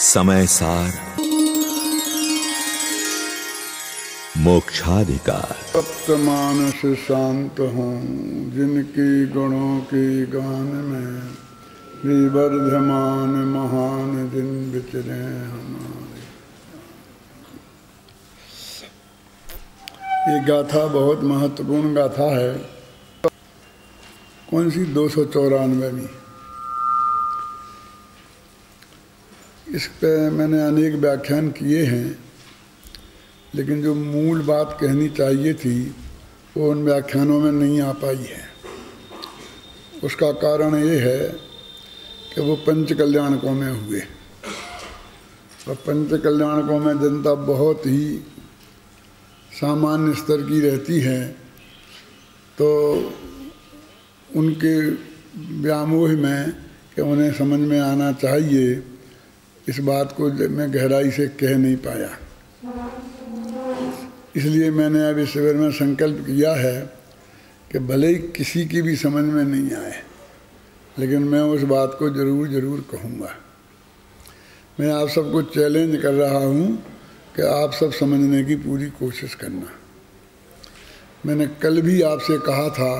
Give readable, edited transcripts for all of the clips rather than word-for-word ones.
समय सार मोक्षाधिकार। तप्त मानस शांत हों जिनकी गुणों के गान में विवर्धमान महान दिन विचरे हमारे। ये गाथा बहुत महत्वपूर्ण गाथा है। कौन सी 294वीं। इस पे मैंने अनेक व्याख्यान किए हैं, लेकिन जो मूल बात कहनी चाहिए थी वो उन व्याख्यानों में नहीं आ पाई है। उसका कारण ये है कि वो पंच कल्याणकों में हुए, और पंच कल्याणकों में जनता बहुत ही सामान्य स्तर की रहती है, तो उनके व्यामोह में कि उन्हें समझ में आना चाहिए, इस बात को मैं गहराई से कह नहीं पाया। इसलिए मैंने अब इस शिविर में संकल्प किया है कि भले ही किसी की भी समझ में नहीं आए, लेकिन मैं उस बात को जरूर कहूँगा। मैं आप सबको चैलेंज कर रहा हूँ कि आप सब समझने की पूरी कोशिश करना। मैंने कल भी आपसे कहा था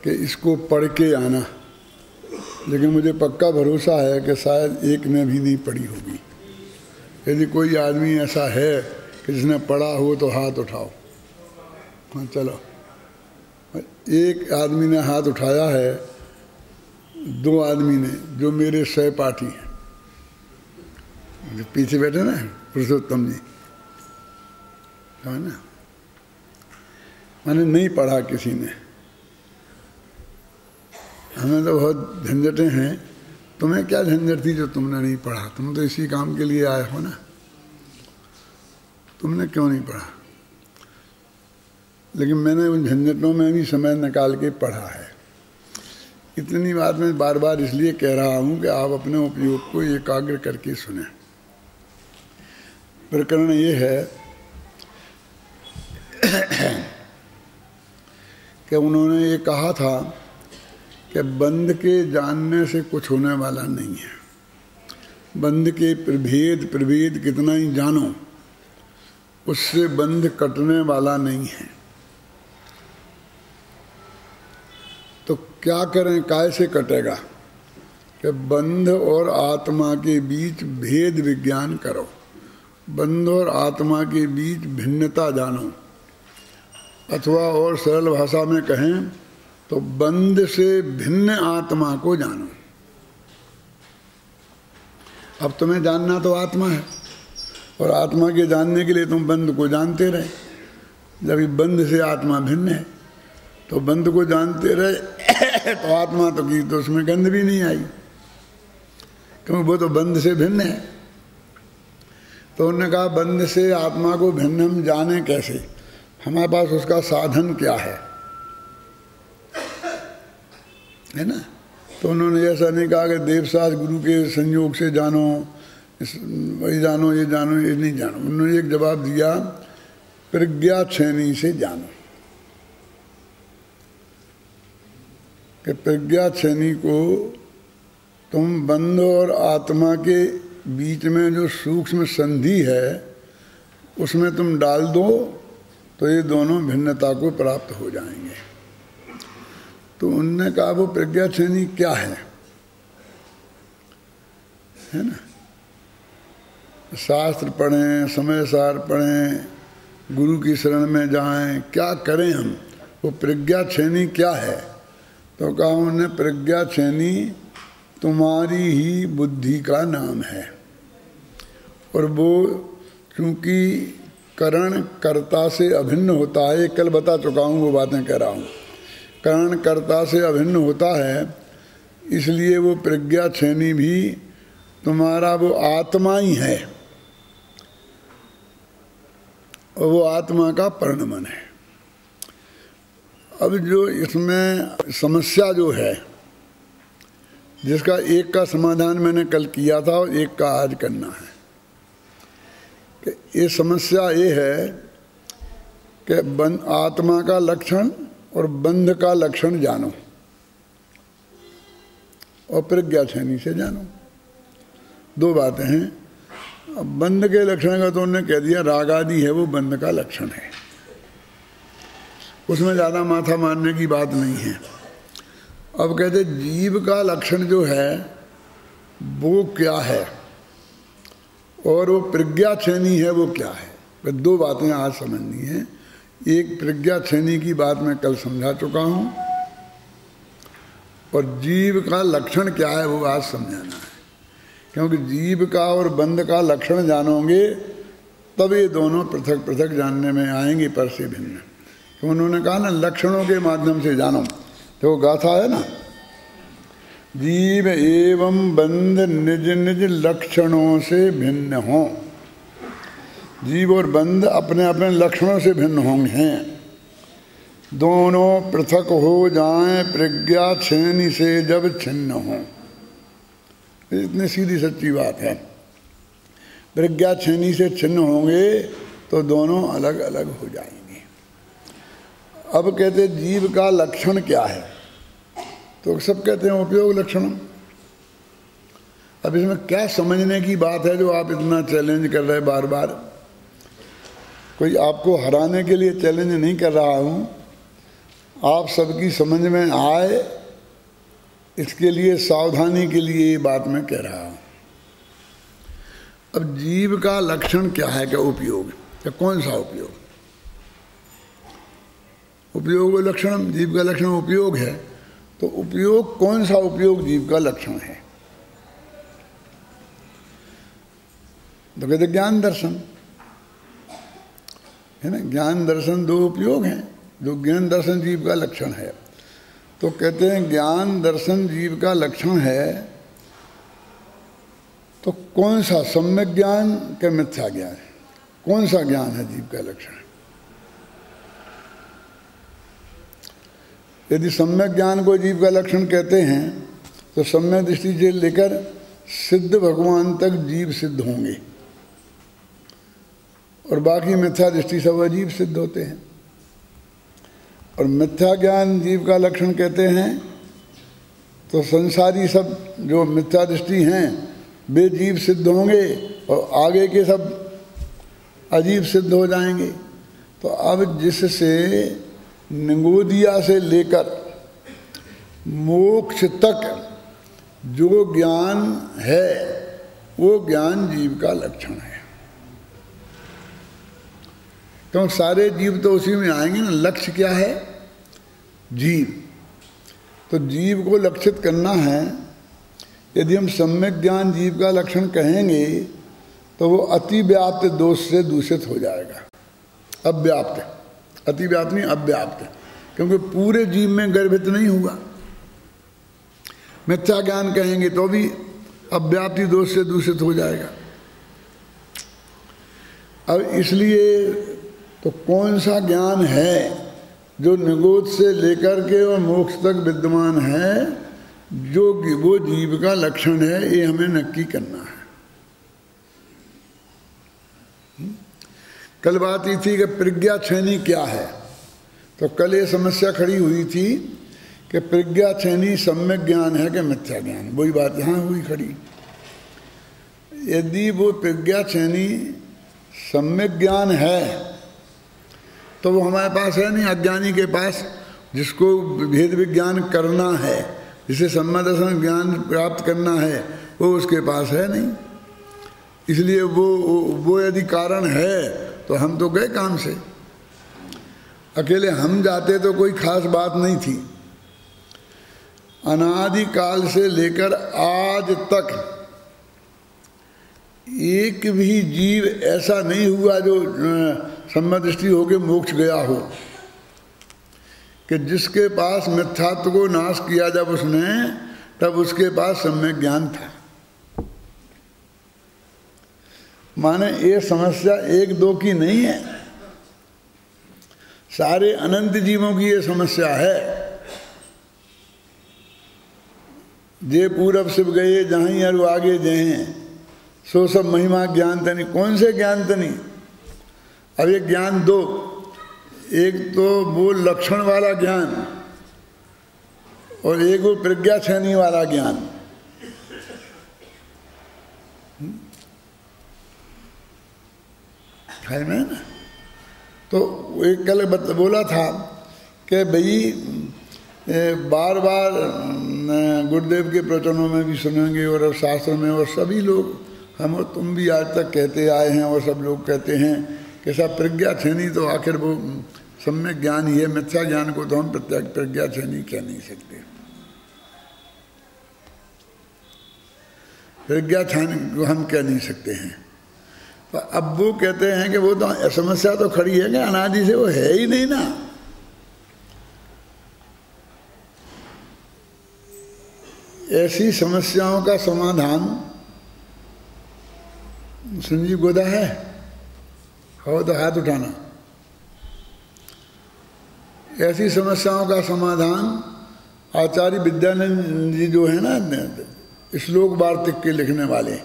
कि इसको पढ़ के आना, लेकिन मुझे पक्का भरोसा है कि शायद एक ने भी नहीं पढ़ी होगी। यदि कोई आदमी ऐसा है कि जिसने पढ़ा हो तो हाथ उठाओ। हाँ चलो, एक आदमी ने हाथ उठाया है, 2 आदमी ने, जो मेरे सहपाठी हैं, जो पीछे बैठे ना, पुरुषोत्तम जी, है ना। मैंने नहीं पढ़ा किसी ने। हमें तो बहुत झंझटें हैं। तुम्हें क्या झंझट थी जो तुमने नहीं पढ़ा? तुम तो इसी काम के लिए आए हो ना। तुमने क्यों नहीं पढ़ा? लेकिन मैंने उन झंझटों में भी समय निकाल के पढ़ा है। इतनी बात मैं बार बार इसलिए कह रहा हूँ कि आप अपने उपयोग को एकाग्र करके सुने। प्रकरण ये है कि उन्होंने ये कहा था कि बंध के जानने से कुछ होने वाला नहीं है। बंध के प्रभेद कितना ही जानो, उससे बंध कटने वाला नहीं है। तो क्या करें, कैसे कटेगा? कि बंध और आत्मा के बीच भेद विज्ञान करो, बंध और आत्मा के बीच भिन्नता जानो, अथवा और सरल भाषा में कहें तो बंध से भिन्न आत्मा को जानो। अब तुम्हें जानना तो आत्मा है, और आत्मा के जानने के लिए तुम बंध को जानते रहे। जब ये बंध से आत्मा भिन्न है तो बंध को जानते रहे तो आत्मा तो की तो उसमें गंध भी नहीं आई, क्योंकि वो तो बंध से भिन्न है। तो उन्होंने कहा बंध से आत्मा को भिन्न हम जाने कैसे? हमारे पास उसका साधन क्या है ना। तो उन्होंने ऐसा नहीं कहा कि देवशास्त्र गुरु के संयोग से जानो, वही जानो, ये जानो, ये नहीं जानो। उन्होंने एक जवाब दिया, प्रज्ञा छेनी से जानो। कि प्रज्ञा छेनी को तुम बंध और आत्मा के बीच में जो सूक्ष्म संधि है उसमें तुम डाल दो, तो ये दोनों भिन्नता को प्राप्त हो जाएंगे। तो उनने कहा वो प्रज्ञा छेनी क्या है ना। शास्त्र पढ़ें, समय सार पढ़ें, गुरु की शरण में जाएं, क्या करें हम? वो प्रज्ञा छेनी क्या है? तो कहा उन्होंने प्रज्ञा छेनी तुम्हारी ही बुद्धि का नाम है, और वो चूंकि करण कर्ता से अभिन्न होता है। कल बता चुका हूँ, वो बातें कह रहा हूँ। करण कर्ता से अभिन्न होता है, इसलिए वो प्रज्ञा छेनी भी तुम्हारा वो आत्मा ही है, और वो आत्मा का परिणमन है। अब जो इसमें समस्या जो है, जिसका एक का समाधान मैंने कल किया था और एक का आज करना है, कि ये समस्या ये है कि आत्मा का लक्षण और बंध का लक्षण जानो, और प्रज्ञा छेनी से जानो। दो बातें हैं। अब बंध के लक्षण का तो उन्होंने कह दिया, राग आदि है वो बंध का लक्षण है, उसमें ज़्यादा माथा मारने की बात नहीं है। अब कहते जीव का लक्षण जो है वो क्या है और वो प्रज्ञाक्षेणी है वो क्या है। तो दो बातें आज समझनी है। एक प्रज्ञाक्षेणी की बात मैं कल समझा चुका हूँ और जीव का लक्षण क्या है वो आज समझाना है, क्योंकि जीव का और बंध का लक्षण जानोगे तब ये दोनों पृथक पृथक जानने में आएंगे, पर से भिन्न। तो उन्होंने कहा ना लक्षणों के माध्यम से जानो, तो गाथा है ना, जीव एवं बंध निज निज लक्षणों से भिन्न हो। जीव और बंध अपने अपने लक्षणों से भिन्न होंगे हैं, दोनों पृथक हो जाएं प्रज्ञाक्षेणी से जब छिन्न हो। इतनी सीधी सच्ची बात है। प्रज्ञाक्षेणी से छिन्न होंगे तो दोनों अलग अलग हो जाएंगे। अब कहते जीव का लक्षण क्या है, तो सब कहते हैं उपयोग लक्षण। अब इसमें क्या समझने की बात है जो आप इतना चैलेंज कर रहे हैं बार बार। कोई आपको हराने के लिए चैलेंज नहीं कर रहा हूँ, आप सबकी समझ में आए इसके लिए, सावधानी के लिए ये बात मैं कह रहा हूँ। अब जीव का लक्षण क्या है, क्या उपयोग, क्या कौन सा उपयोग। उपयोग लक्षण, जीव का लक्षण उपयोग है, तो उपयोग कौन सा उपयोग जीव का लक्षण है। तो कहते ज्ञान दर्शन है ना, ज्ञान दर्शन दो उपयोग हैं। जो ज्ञान दर्शन जीव का लक्षण है, तो कहते हैं ज्ञान दर्शन जीव का लक्षण है, तो कौन सा, सम्यक ज्ञान क्या मिथ्या ज्ञान, कौन सा ज्ञान है जीव का लक्षण। यदि सम्यक ज्ञान को जीव का लक्षण कहते हैं तो सम्यक दृष्टि से लेकर सिद्ध भगवान तक जीव सिद्ध होंगे और बाकी मिथ्या दृष्टि सब अजीब सिद्ध होते हैं। और मिथ्या ज्ञान जीव का लक्षण कहते हैं तो संसारी सब जो मिथ्या दृष्टि हैं वे जीव सिद्ध होंगे और आगे के सब अजीब सिद्ध हो जाएंगे। तो अब जिससे निगोदिया से लेकर मोक्ष तक जो ज्ञान है वो ज्ञान जीव का लक्षण है। क्योंकि सारे जीव तो उसी में आएंगे ना। लक्ष्य क्या है, जीव। तो जीव को लक्षित करना है। यदि हम सम्यक ज्ञान जीव का लक्षण कहेंगे तो वो अति व्याप्त दोष से दूषित हो जाएगा। अव्याप्त, अति व्याप्त नहीं, अव्याप्त, क्योंकि पूरे जीव में गर्भित नहीं हुआ। मिथ्या ज्ञान कहेंगे तो भी अव्याप्ति दोष से दूषित हो जाएगा। अब इसलिए तो कौन सा ज्ञान है जो निगोद से लेकर के और मोक्ष तक विद्यमान है, जो वो जीव का लक्षण है, ये हमें नक्की करना है। कल बात ये थी कि प्रज्ञाक्षेणी क्या है, तो कल ये समस्या खड़ी हुई थी कि प्रज्ञाक्षेणी सम्यक ज्ञान है कि मिथ्या ज्ञान। वही बात यहाँ हुई खड़ी। यदि वो प्रज्ञाक्षेणी सम्यक ज्ञान है तो वो हमारे पास है नहीं। अज्ञानी के पास, जिसको भेद विज्ञान करना है, जिसे सम्यक दर्शन ज्ञान प्राप्त करना है, वो उसके पास है नहीं। इसलिए वो यदि कारण है तो हम तो गए काम से। अकेले हम जाते तो कोई खास बात नहीं थी। अनादि काल से लेकर आज तक एक भी जीव ऐसा नहीं हुआ जो सम्यक दृष्टि होकर मोक्ष गया हो, कि जिसके पास मिथ्यात्व को नाश किया जब उसने, तब उसके पास सम्यक ज्ञान था। माने ये समस्या एक दो की नहीं है, सारे अनंत जीवों की ये समस्या है। जे पूरब शिव गए जहाँ अरु आगे जहे, सो सब महिमा ज्ञान तनी। कौन से ज्ञान तनी? अब ये ज्ञान दो, एक तो वो लक्षण वाला ज्ञान और एक वो प्रज्ञाक्षेणी वाला ज्ञान। है में ना। तो एक कल बोला था कि भाई बार बार गुरुदेव के प्रवचनों में भी सुनेंगे और शास्त्रों में, और सभी लोग, हम और तुम भी आज तक कहते आए हैं और सब लोग कहते हैं कि सब प्रज्ञा छेनी तो आखिर वो सम्यक ज्ञान ही है। मिथ्या ज्ञान को तो हम प्रज्ञा छेनी कह नहीं सकते। प्रज्ञा छेनी को हम कह नहीं सकते हैं। तो अब वो कहते हैं कि वो तो समस्या तो खड़ी है कि अनादि से वो है ही नहीं ना। ऐसी समस्याओं का समाधान संजीव गोदा है, हो तो हाथ उठाना। ऐसी समस्याओं का समाधान आचार्य विद्यानंद जी जो है ना, श्लोक वार्तिक के लिखने वाले,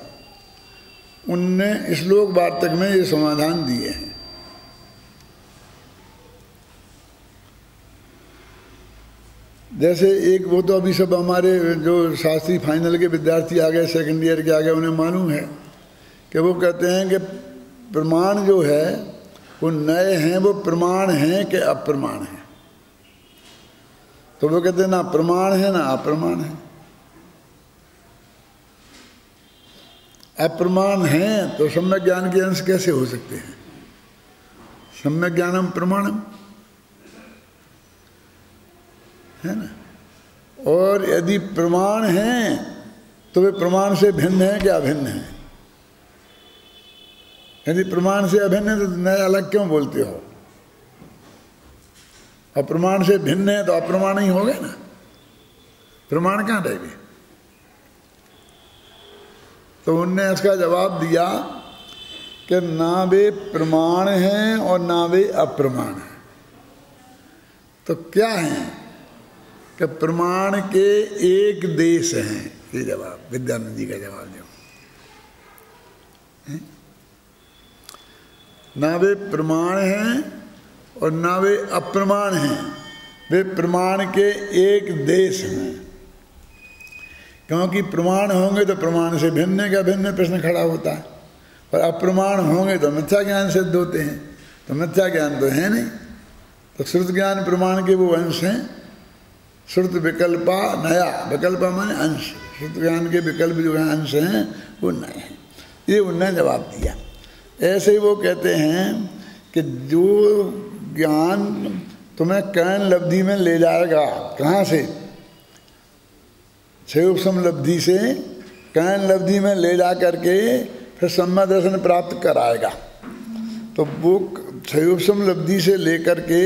उनने श्लोक वार्तिक में ये समाधान दिए हैं। जैसे एक वो तो अभी सब हमारे जो शास्त्री फाइनल के विद्यार्थी आ गए, सेकंड ईयर के आ गए, उन्हें मालूम है कि वो कहते हैं कि प्रमाण जो है वो नए हैं, वो प्रमाण हैं कि अप्रमाण हैं। तो वो कहते हैं ना प्रमाण है ना अप्रमाण है। अप्रमाण हैं तो सम्यक ज्ञान के अंश कैसे हो सकते हैं? सम्यक ज्ञानम प्रमाणम है ना। और यदि प्रमाण हैं तो वे प्रमाण से भिन्न हैं क्या अभिन्न हैं? यदि प्रमाण से अभिन्न है तो नए अलग क्यों बोलते हो? अप्रमाण से भिन्न है तो अप्रमाण ही हो गए ना, प्रमाण कहाँ रह गए? तो उनने इसका जवाब दिया कि ना वे प्रमाण हैं और ना वे अप्रमाण हैं। तो क्या हैं? कि प्रमाण के एक देश हैं। ये जवाब विद्यानंद जी का जवाब जो ना वे प्रमाण हैं और ना वे अप्रमाण हैं, वे प्रमाण के एक देश हैं। क्योंकि प्रमाण होंगे तो प्रमाण से भिन्न का भिन्न प्रश्न खड़ा होता है, और अप्रमाण होंगे तो मिथ्या ज्ञान सिद्ध होते हैं। तो मिथ्या ज्ञान तो है नहीं। तो श्रुत ज्ञान प्रमाण के वो अंश हैं। श्रुत विकल्पा नया, विकल्पा माने अंश, श्रुत ज्ञान के विकल्प जो हैं अंश हैं वो नए हैं। ये उन्होंने जवाब दिया। ऐसे ही वो कहते हैं कि जो ज्ञान तुम्हें कैन लब्धि में ले जाएगा, कहाँ से? छह उपसम लब्धि से कैन लब्धि में ले जा करके फिर सम्यक दर्शन प्राप्त कराएगा। तो वो छह उपसम लब्धि से लेकर के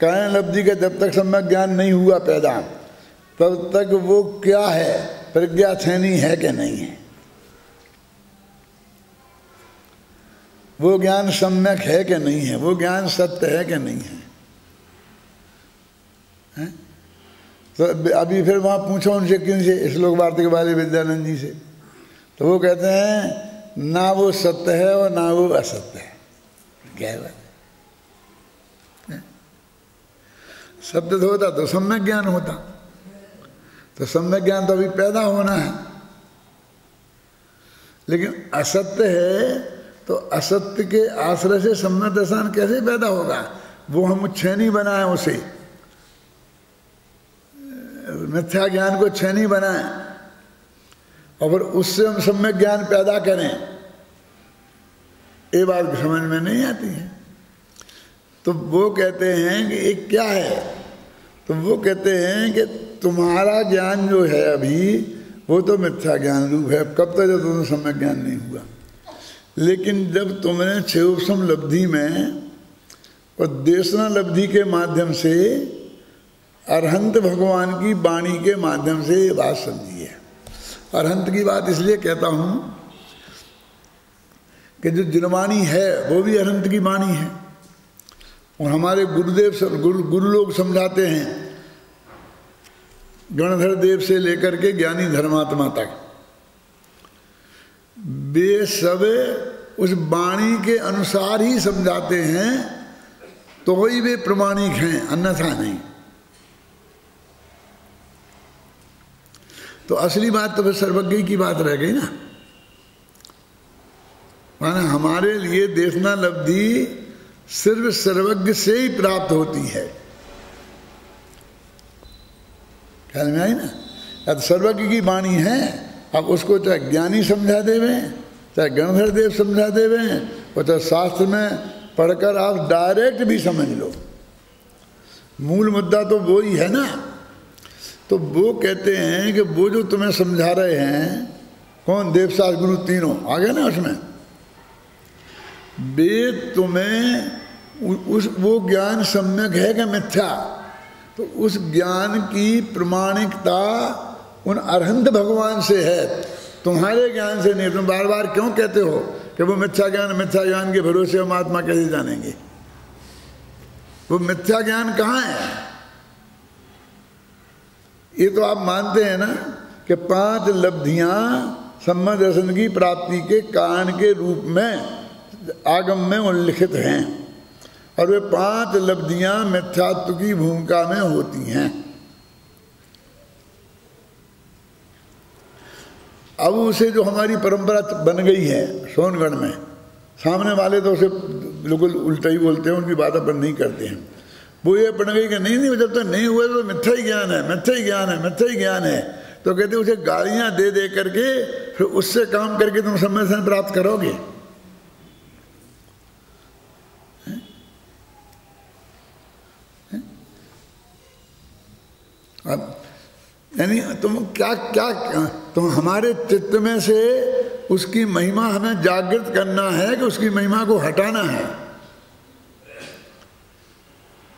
कैन लब्धि का जब तक सम्यक ज्ञान नहीं हुआ पैदा, तब तक वो क्या है? प्रज्ञा छेनी है कि नहीं है? वो ज्ञान सम्यक है कि नहीं है? वो ज्ञान सत्य है कि नहीं है? तो अभी फिर वहाँ पूछो उनसे, क्यों से श्लोक वार्तिक वाले विद्यानंद जी से, तो वो कहते हैं ना वो सत्य है और ना वो असत्य है। क्या है? सत्य होता तो सम्यक ज्ञान होता। तो सम्यक ज्ञान तो अभी पैदा होना है। लेकिन असत्य है तो असत्य के आश्रय से सम्यक दर्शन कैसे पैदा होगा? वो हम छेनी बनाए, उसे मिथ्या ज्ञान को छेनी बनाए और फिर उससे हम सम्यक ज्ञान पैदा करें। ये बात समझ में नहीं आती है। तो वो कहते हैं कि एक क्या है? तो वो कहते हैं कि तुम्हारा ज्ञान जो है अभी वो तो मिथ्या ज्ञान रूप है। कब तक जब तुम्हें सम्यक ज्ञान नहीं हुआ। लेकिन जब तुमने छह उपसम लब्धि में और देशना लब्धि के माध्यम से अरहंत भगवान की वाणी के माध्यम से ये बात समझी है। अरहंत की बात इसलिए कहता हूँ कि जो जिनवाणी है वो भी अरहंत की वाणी है। और हमारे गुरुदेव गुरु लोग समझाते हैं, गणधर देव से लेकर के ज्ञानी धर्मात्मा तक, वे सब उस वाणी के अनुसार ही समझाते हैं, तो ही वे प्रमाणिक हैं, अन्यथा नहीं। तो असली बात तो फिर सर्वज्ञ की बात रह गई ना। माने हमारे लिए देशना लब्धि सिर्फ सर्वज्ञ से ही प्राप्त होती है। ख्याल में आई ना? अब सर्वज्ञ की वाणी है, अब उसको चाहे ज्ञानी समझा देवे, चाहे गणधर देव समझा देवे, और चाहे शास्त्र में पढ़कर आप डायरेक्ट भी समझ लो, मूल मुद्दा तो वो ही है ना। तो वो कहते हैं कि वो जो तुम्हें समझा रहे हैं, कौन? देवशास्त्र गुरु तीनों आ गए ना उसमें। वे तुम्हें वो ज्ञान सम्यक है कि मिथ्या, तो उस ज्ञान की प्रमाणिकता उन अरहंत भगवान से है, तुम्हारे ज्ञान से नहीं। तुम बार बार क्यों कहते हो कि वो मिथ्या ज्ञान के भरोसे हम आत्मा कैसे जानेंगे? वो मिथ्या ज्ञान कहाँ है? ये तो आप मानते हैं ना कि 5 लब्धियां सम्यक दर्शन की प्राप्ति के कारण के रूप में आगम में उल्लिखित हैं, और वे 5 लब्धियां मिथ्यात्व की भूमिका में होती हैं। अब उसे जो हमारी परंपरा बन गई है सोनगढ़ में, सामने वाले तो उसे बिल्कुल उल्टा ही बोलते हैं, उनकी बात अपन नहीं करते हैं। वो ये बन गई कि नहीं जब तक नहीं हुआ तो मिथ्या ही ज्ञान है, मिथ्या ही ज्ञान है, मिथ्या ही ज्ञान है। तो कहते उसे गालियां दे दे करके फिर उससे काम करके तुम सम्यक प्राप्त करोगे। अब यानी तुम क्या तुम हमारे चित्त में से उसकी महिमा हमें जागृत करना है कि उसकी महिमा को हटाना है?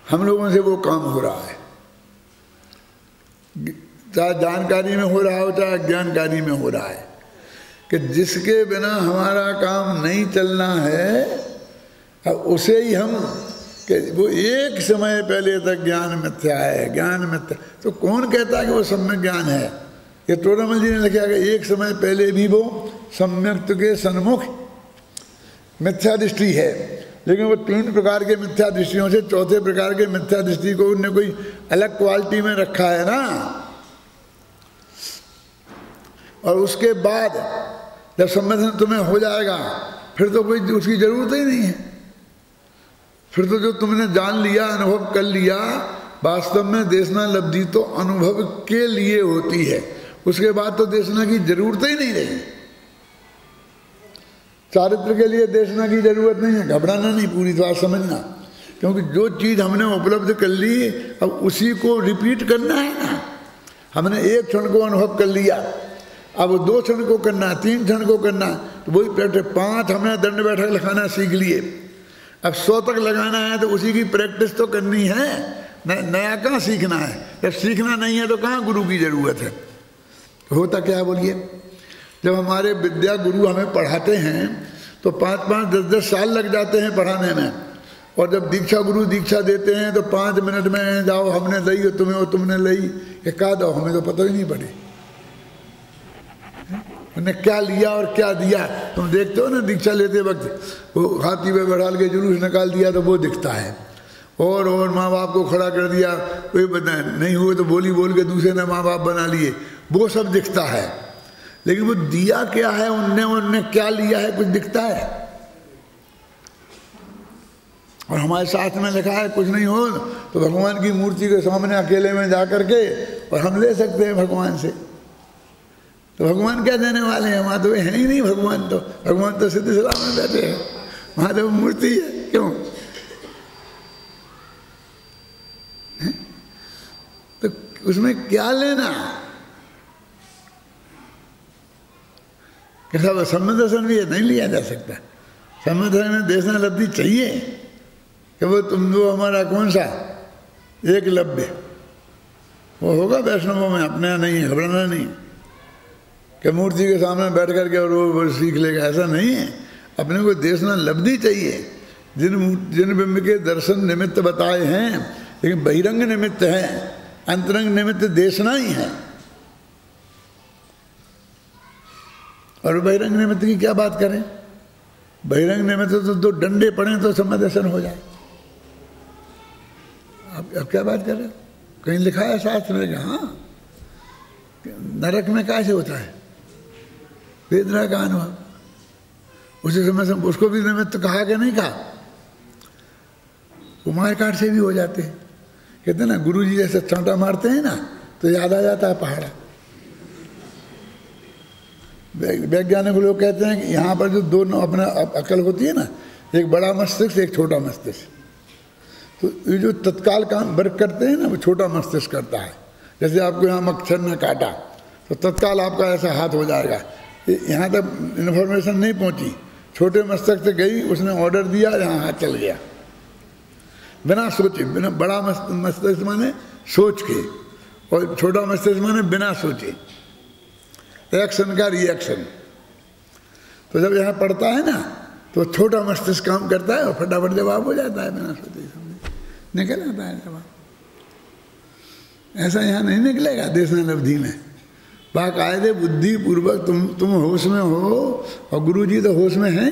हम लोगों से वो काम हो रहा है, चाहे जानकारी में हो रहा हो चाहे अज्ञानकारी में हो रहा है, कि जिसके बिना हमारा काम नहीं चलना है, अब उसे ही हम कि वो एक समय पहले तक ज्ञान मिथ्या है, ज्ञान मिथ्या। तो कौन कहता है कि वो सम्यक ज्ञान है? ये टोडामल जी ने लिखा कि एक समय पहले भी वो सम्यक के सन्मुख मिथ्या दृष्टि है, लेकिन वो 3 प्रकार के मिथ्या दृष्टियों से 4थे प्रकार के मिथ्या दृष्टि को उनने कोई अलग क्वालिटी में रखा है ना। और उसके बाद जब सम्यक तुम्हें हो जाएगा फिर तो कोई उसकी जरूरत ही नहीं है। फिर तो जो तुमने जान लिया, अनुभव कर लिया, वास्तव में देशना लब्धि तो अनुभव के लिए होती है, उसके बाद तो देशना की जरूरत ही नहीं रही। चारित्र के लिए देशना की जरूरत नहीं है, घबराना नहीं, पूरी बात समझना, क्योंकि जो चीज़ हमने उपलब्ध कर ली अब उसी को रिपीट करना है ना। हमने 1 क्षण को अनुभव कर लिया, अब 2 क्षण को करना, 3 क्षण को करना, तो वही प्रैक्टिस। 5 हमने दंड बैठक लगाना सीख लिए, अब 100 तक लगाना है तो उसी की प्रैक्टिस तो करनी है, नया कहाँ सीखना है? जब सीखना नहीं है तो कहाँ गुरु की जरूरत है? होता क्या है बोलिए? जब हमारे विद्या गुरु हमें पढ़ाते हैं तो 5-5, 10-10 साल लग जाते हैं पढ़ाने में, और जब दीक्षा गुरु दीक्षा देते हैं तो 5 मिनट में जाओ हमने दी और तुम्हें, और तुमने ली, ये कहा दो, हमें तो पता ही नहीं पड़ी उन्हें क्या लिया और क्या दिया। तुम देखते हो ना दीक्षा लेते वक्त वो हाथी पे बैठा के जुलूस निकाल दिया तो वो दिखता है, और माँ बाप को खड़ा कर दिया, कोई बताए नहीं हुए तो बोली बोल के दूसरे ने माँ बाप बना लिए, वो सब दिखता है। लेकिन वो दिया क्या है, उनने क्या लिया है, कुछ दिखता है? और हमारे साथ में लिखा है कुछ नहीं हो तो भगवान की मूर्ति के सामने अकेले में जा करके और हम ले सकते हैं भगवान से। तो भगवान क्या देने वाले हैं? वहाँ तो है ही नहीं भगवान, तो भगवान तो सिद्ध सलाम में बैठे हैं, वहाँ तो मूर्ति है। क्यों? तो उसमें क्या लेना? कैसा सम्यक दर्शन भी नहीं लिया जा सकता। सम्यक दर्शन में देशना लब्धि चाहिए कि वो तुम जो हमारा कौन सा एकलव्य वो होगा वैष्णवों में, अपने यहाँ नहीं है, घबराना नहीं कि मूर्ति के सामने बैठ करके और वो सीख लेगा, ऐसा नहीं है। अपने को देशना लब्धि चाहिए। जिन बिंब के दर्शन निमित्त बताए हैं, लेकिन बहिरंग निमित्त है, अंतरंग निमित्त देशना ही है। और बहिरंग निमित्त की क्या बात करें? बहिरंग निमित्त तो 2 डंडे पड़े तो सम्यक दर्शन हो जाए। अब क्या बात कर रहे हो? कहीं लिखा है शास्त्र में? हाँ, नरक में कैसे होता है वेदना का अनुभव? उसी समय से उसको भी निमित्त कहा कि नहीं कहा? कुमार काट से भी हो जाते हैं। कहते हैं ना, गुरु जी जैसे चांटा मारते हैं ना तो याद आ जाता है पहाड़। वैज्ञानिक लोग कहते हैं कि यहाँ पर जो दोनों अपना अकल होती है ना, एक बड़ा मस्तिष्क एक छोटा मस्तिष्क, तो ये जो तत्काल काम वर्क करते हैं ना वो छोटा मस्तिष्क करता है। जैसे आपको यहाँ मच्छर ने काटा तो तत्काल आपका ऐसा हाथ हो जाएगा, यहाँ तक इन्फॉर्मेशन नहीं पहुँची, छोटे मस्तिष्क से गई, उसने ऑर्डर दिया, यहाँ हाथ चल गया बिना सोचे। बिना बड़ा मस्तिष्क माने सोच के, और छोटा मस्तिष्क माने बिना सोचे, एक्शन का रिएक्शन। तो जब यहाँ पड़ता है ना तो छोटा मस्तिष्क काम करता है और फटाफट जवाब हो जाता है, बिना सोचे समझे निकल आता है जवाब। ऐसा यहाँ नहीं निकलेगा देशनालब्धि में। बाकायदे बुद्धि पूर्वक तुम होश में हो, और गुरु जी तो होश में हैं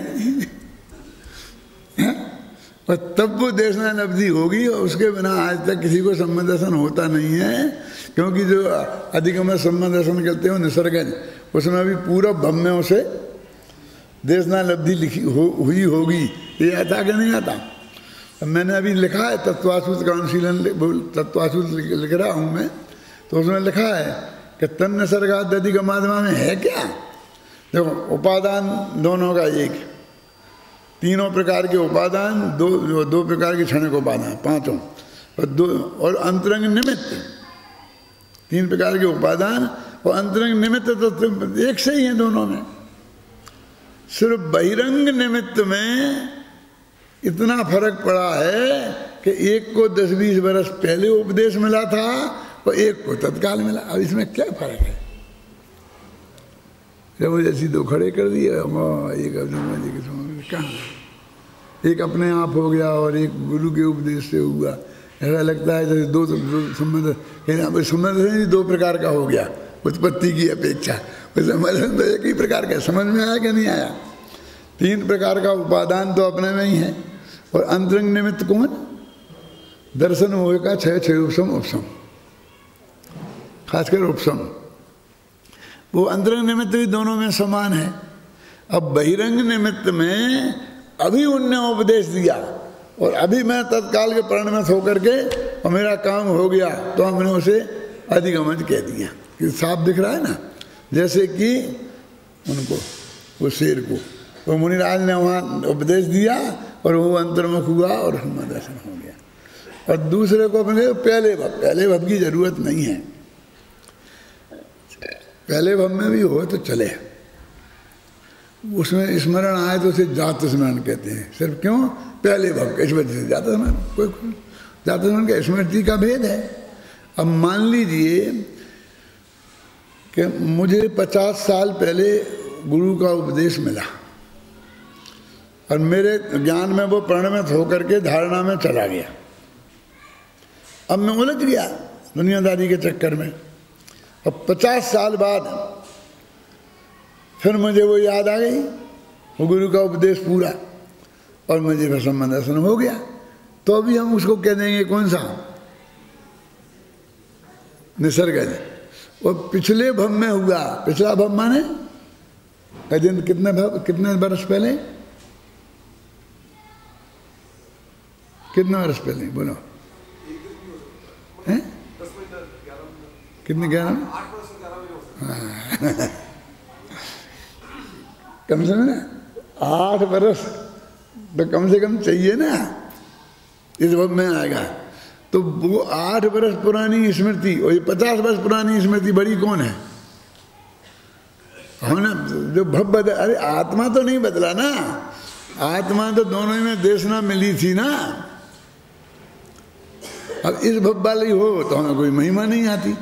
और तब वो देशनालब्धि होगी। और उसके बिना आज तक किसी को संबंध दर्शन होता नहीं है, क्योंकि जो अधिगम संबंध दर्शन करते हो निसर्गज, उसमें भी पूरा भम्यों से देशनालब्धि लिखी हुई होगी। ये आता कि नहीं आता? मैंने अभी लिखा है तत्वासूत काउंसिलन, तत्वासूत लिख रहा हूँ मैं, तो उसमें लिखा है कि तन निसर्गाद अधिगमात्मा में है क्या? देखो उपादान दोनों का एक, तीनों प्रकार के उपादान, दो प्रकार के क्षणिक उपादान, पांचों, और अंतरंग निमित्त, तीन प्रकार के उपादान और अंतरंग निमित्त तो एक से ही है दोनों में। सिर्फ बहिरंग निमित्त में इतना फर्क पड़ा है कि एक को 10-20 वर्ष पहले उपदेश मिला था और एक को तत्काल मिला। अब इसमें क्या फर्क है? जब जैसी दो खड़े कर दिए, एक कहाँ, एक अपने आप हो गया और एक गुरु के उपदेश से हुआ। ऐसा लगता है जैसे दो संबंध, संबंध दो प्रकार का हो गया उत्पत्ति की अपेक्षा। तो एक ही प्रकार का, समझ में आया कि नहीं आया? तीन प्रकार का उपादान तो अपने में ही है। और अंतरंग निमित्त कौन? दर्शन मोह का क्षय उपशम उपशम, खासकर उपशम, वो अंतरंग निमित्त भी दोनों में समान है। अब बहिरंग निमित्त में अभी उनने उपदेश दिया और अभी मैं तत्काल के परिणमित होकर के और मेरा काम हो गया, तो हमने उसे अधिगमन कह दिया। कि साफ दिख रहा है ना, जैसे कि उनको, वो शेर को, तो मुनिराज ने वहाँ उपदेश दिया और वो अंतर्मुख हुआ और हनुमान दर्शन हो गया। और दूसरे को अपने पहले भव की जरूरत नहीं है। पहले भव में भी हो तो चले, उसमें स्मरण आए तो उसे जात स्मरण कहते हैं। सिर्फ क्यों? पहले भव स्मृति से जात स्मरण, कोई जात स्मरण का स्मृति का भेद है। अब मान लीजिए कि मुझे 50 साल पहले गुरु का उपदेश मिला और मेरे ज्ञान में वो परिणमित होकर के धारणा में चला गया। अब मैं उलझ गया दुनियादारी के चक्कर में, और 50 साल बाद फिर मुझे वो याद आ गई, वो गुरु का उपदेश पूरा, और मुझे फिर संबंध दर्शन हो गया। तो अभी हम उसको कह देंगे कौन सा? निसर्गज। वो पिछले भव में हुआ। पिछला भव माने कितने वर्ष पहले? कितने वर्ष पहले बोलो? हैं? कितने? 11? कम से कम ना 8 वर्ष तो कम से कम चाहिए ना, इस वक्त में आएगा। तो वो 8 वर्ष पुरानी स्मृति और ये 50 वर्ष पुरानी स्मृति बड़ी कौन है? हमने जो भव बदल, अरे आत्मा तो नहीं बदला ना, आत्मा तो दोनों में देशना मिली थी ना। अब इस भव वाली हो तो हमें कोई महिमा नहीं आती,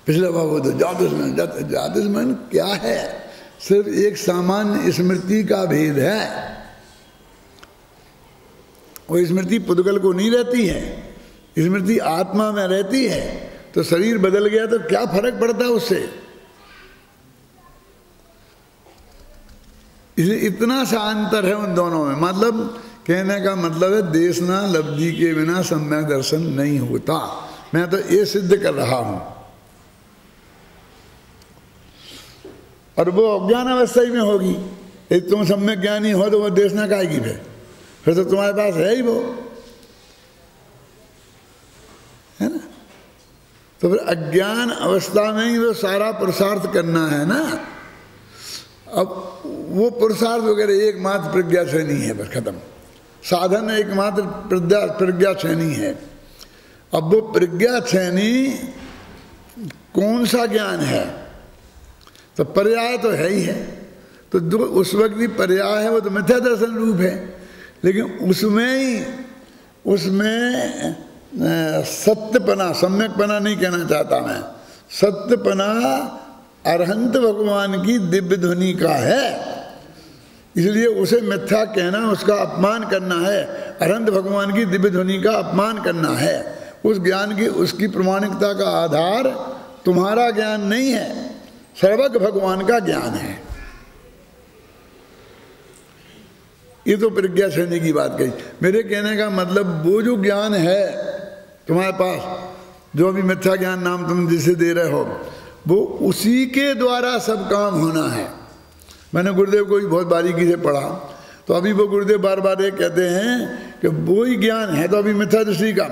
पिछला भाव हो तो जातिस्मरण क्या है? सिर्फ एक सामान्य स्मृति का भेद है। वो स्मृति पुद्गल को नहीं रहती है, स्मृति आत्मा में रहती है। तो शरीर बदल गया तो क्या फर्क पड़ता है उससे? इसलिए इतना सा अंतर है उन दोनों में। मतलब कहने का मतलब है देशना लब्धि के बिना सम्यक दर्शन नहीं होता। मैं तो ये सिद्ध कर रहा हूं। और वो अज्ञान अवस्था में होगी, यदि तुम सम्यक ज्ञानी हो तो वो देखना काहेगी फिर तो तुम्हारे पास है ही वो, है ना। तो फिर अज्ञान अवस्था में ही वो सारा पुरुषार्थ करना है ना। अब वो पुरुषार्थ वगैरह एकमात्र प्रज्ञा से नहीं है, बस खत्म। साधन एकमात्र प्रज्ञा छेनी है। अब वो प्रज्ञा छेनी कौन सा ज्ञान है? तो पर्याय तो है ही है। तो जो उस वक्त भी पर्याय है वो तो मिथ्या दर्शन रूप है, लेकिन उसमें सत्यपना, सम्यकपना नहीं कहना चाहता मैं, सत्यपना अरहंत भगवान की दिव्य ध्वनि का है। इसलिए उसे मिथ्या कहना उसका अपमान करना है, अरहंत भगवान की दिव्य ध्वनि का अपमान करना है। उस ज्ञान की, उसकी प्रामाणिकता का आधार तुम्हारा ज्ञान नहीं है, सर्वज्ञ भगवान का ज्ञान है। ये तो प्रज्ञा छेनी की बात कही। मेरे कहने का मतलब वो जो ज्ञान है तुम्हारे पास, जो अभी मिथ्या ज्ञान नाम तुम जिसे दे रहे हो, वो उसी के द्वारा सब काम होना है। मैंने गुरुदेव को भी बहुत बारीकी से पढ़ा, तो अभी वो गुरुदेव बार बार ये कहते हैं कि वो ही ज्ञान है। तो अभी मिथ्या दृष्टि का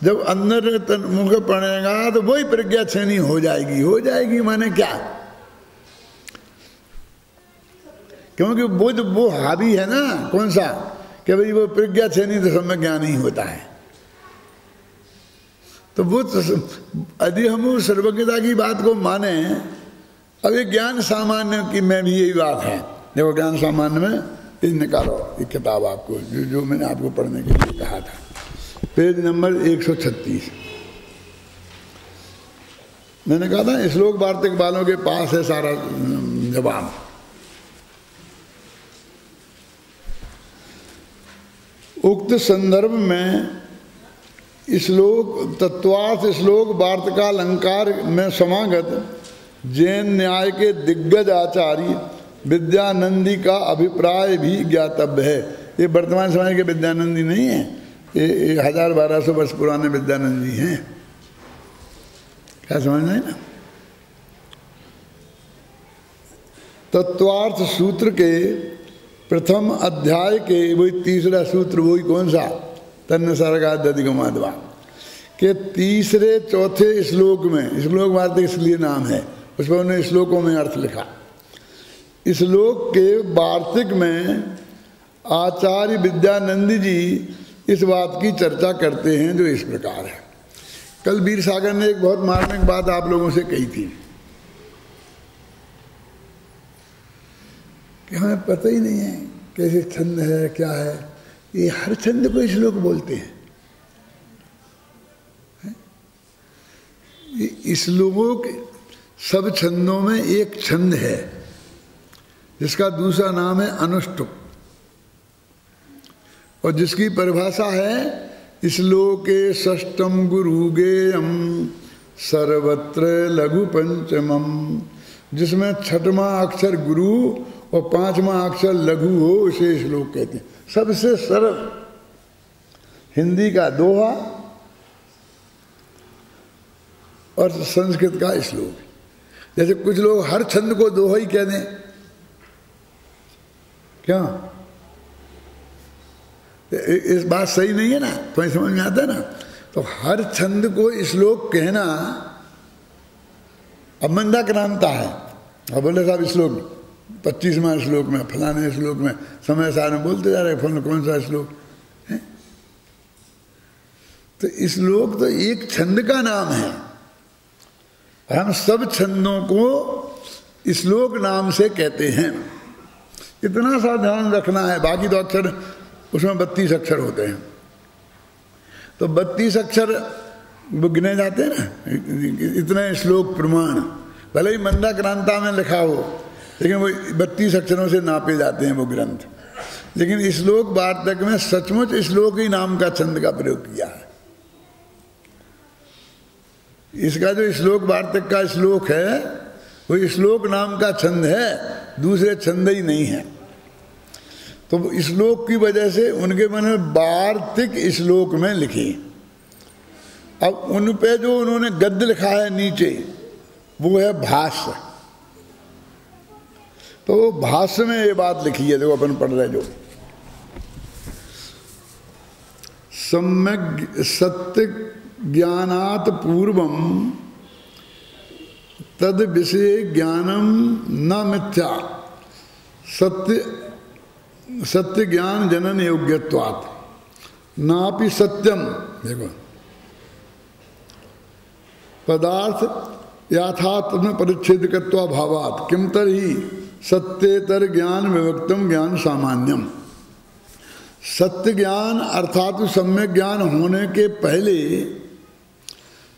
जब अंदर मुख पड़ेगा तो वही प्रज्ञा छेनी हो जाएगी। हो जाएगी माने क्या? क्योंकि वो हावी है ना, कौन सा, कि भाई वो प्रज्ञा छेनी तो सब में ज्ञान ही होता है। तो वो यदि हम सर्वज्ञता की बात को माने, अब ये ज्ञान सामान्य की में भी यही बात है। देखो ज्ञान सामान्य में ये निकालो, एक किताब आपको जो मैंने आपको पढ़ने के लिए कहा था, पेज नंबर 136। मैंने कहा था श्लोक वार्तिक वालों के पास है सारा जवाब। उक्त संदर्भ में श्लोक तत्वार्थ श्लोक वार्तिका अलंकार में समागत जैन न्याय के दिग्गज आचार्य विद्यानंदी का अभिप्राय भी ज्ञातव्य है। ये वर्तमान समय के विद्यानंदी नहीं है, ये 1000-1200 वर्ष पुराने विद्यानंद जी हैं। क्या समझना है ना। तत्वार्थ सूत्र के प्रथम अध्याय के वही तीसरा सूत्र, वही कौन सा, तन्न सर्गाद्यधिगमाद्वा के तीसरे चौथे श्लोक में, श्लोक वार्तिक इसलिए नाम है, उस पर उन्होंने श्लोकों में अर्थ लिखा। श्लोक के वार्तिक में आचार्य विद्यानंद जी इस बात की चर्चा करते हैं जो इस प्रकार है। कल वीर सागर ने एक बहुत मार्मिक बात आप लोगों से कही थी कि हमें पता ही नहीं है कैसे छंद है, क्या है। ये हर छंद को श्लोक बोलते हैं। श्लोक सब छंदों में एक छंद है जिसका दूसरा नाम है अनुष्टुप, और जिसकी परिभाषा है श्लोके षष्टम गुरु गेयम सर्वत्र लघु पंचमम, जिसमें छठवां अक्षर गुरु और पांचवा अक्षर लघु हो उसे श्लोक कहते हैं। सबसे सरल हिंदी का दोहा और संस्कृत का श्लोक। जैसे कुछ लोग हर छंद को दोहा ही कह दें, क्या इस बात सही नहीं है ना, तुम्हें समझ में आता है ना। तो हर छंद को श्लोक कहना अब मंदा क्रांता है। अब बोले साहब श्लोक 25वां श्लोक में, फलाने श्लोक में, समय सारे बोलते जा रहे फलाना कौन सा श्लोक है। तो श्लोक तो एक छंद का नाम है। हम सब छंदों को श्लोक नाम से कहते हैं। इतना सा ध्यान रखना है। बाकी तो अक्षर उसमें 32 अक्षर होते हैं, तो 32 अक्षर वो गिने जाते हैं ना, इतने श्लोक प्रमाण। भले ही मंदा क्रांता में लिखा हो, लेकिन वो 32 अक्षरों से नापे जाते हैं वो ग्रंथ। लेकिन श्लोक वार्तक में सचमुच श्लोक ही नाम का छंद का प्रयोग किया है। इसका जो श्लोक वार्तक का श्लोक है वो श्लोक नाम का छंद है, दूसरे छंद ही नहीं है। तो श्लोक की वजह से उनके मन में वार्तिक श्लोक में लिखी। अब उन पे जो उन्होंने गद्य लिखा है नीचे वो है भाष्य। तो भाष्य में ये बात लिखी है, देखो अपन पढ़ रहे जो सम्यक सत्य ज्ञानात् पूर्वम तद विषय ज्ञानम न मिथ्या सत्य ज्ञान जनन योग्यत्वात् नापि सत्यम। देखो पदार्थ याथात्म परिच्छेदकत्वा भावात् किम तरहि सत्येतर ज्ञान विभक्तम ज्ञान सामान्यम। सत्य ज्ञान अर्थात सम्यक ज्ञान होने के पहले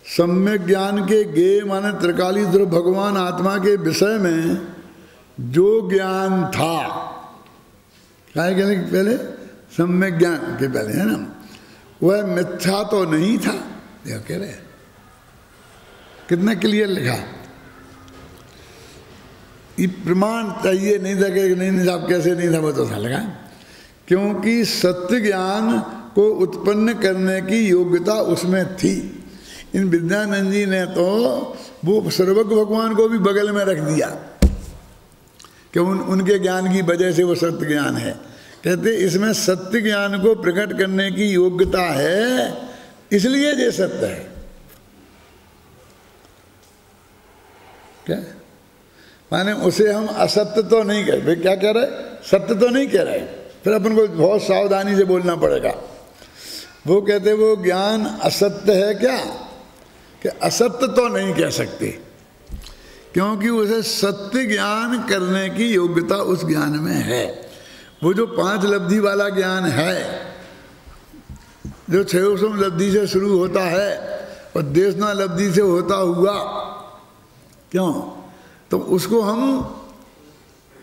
सम्यक ज्ञान के गे माने त्रिकालीश्वर भगवान आत्मा के विषय में जो ज्ञान था, क्या कहने के पहले सम्यक ज्ञान के पहले है ना, वह मिथ्या तो नहीं था। यह कह रहे कितना क्लियर लिखा। ये प्रमाण चाहिए नहीं था कि नहीं साहब कैसे नहीं था, वो तो था लगा, क्योंकि सत्य ज्ञान को उत्पन्न करने की योग्यता उसमें थी। इन विद्यानंद जी ने तो वो सर्वज्ञ भगवान को भी बगल में रख दिया कि उनके ज्ञान की वजह से वो सत्य ज्ञान है। कहते इसमें सत्य ज्ञान को प्रकट करने की योग्यता है, इसलिए ये सत्य है। क्या माने उसे हम असत्य तो नहीं कह रहे, क्या कह रहे, सत्य तो नहीं कह रहे, फिर अपन को बहुत सावधानी से बोलना पड़ेगा। वो कहते वो ज्ञान असत्य है क्या, कि असत्य तो नहीं कह सकते, क्योंकि उसे सत्य ज्ञान करने की योग्यता उस ज्ञान में है। वो जो 5 लब्धि वाला ज्ञान है, जो 600 लब्धि से शुरू होता है और देशना लब्धि से होता हुआ, क्यों, तो उसको हम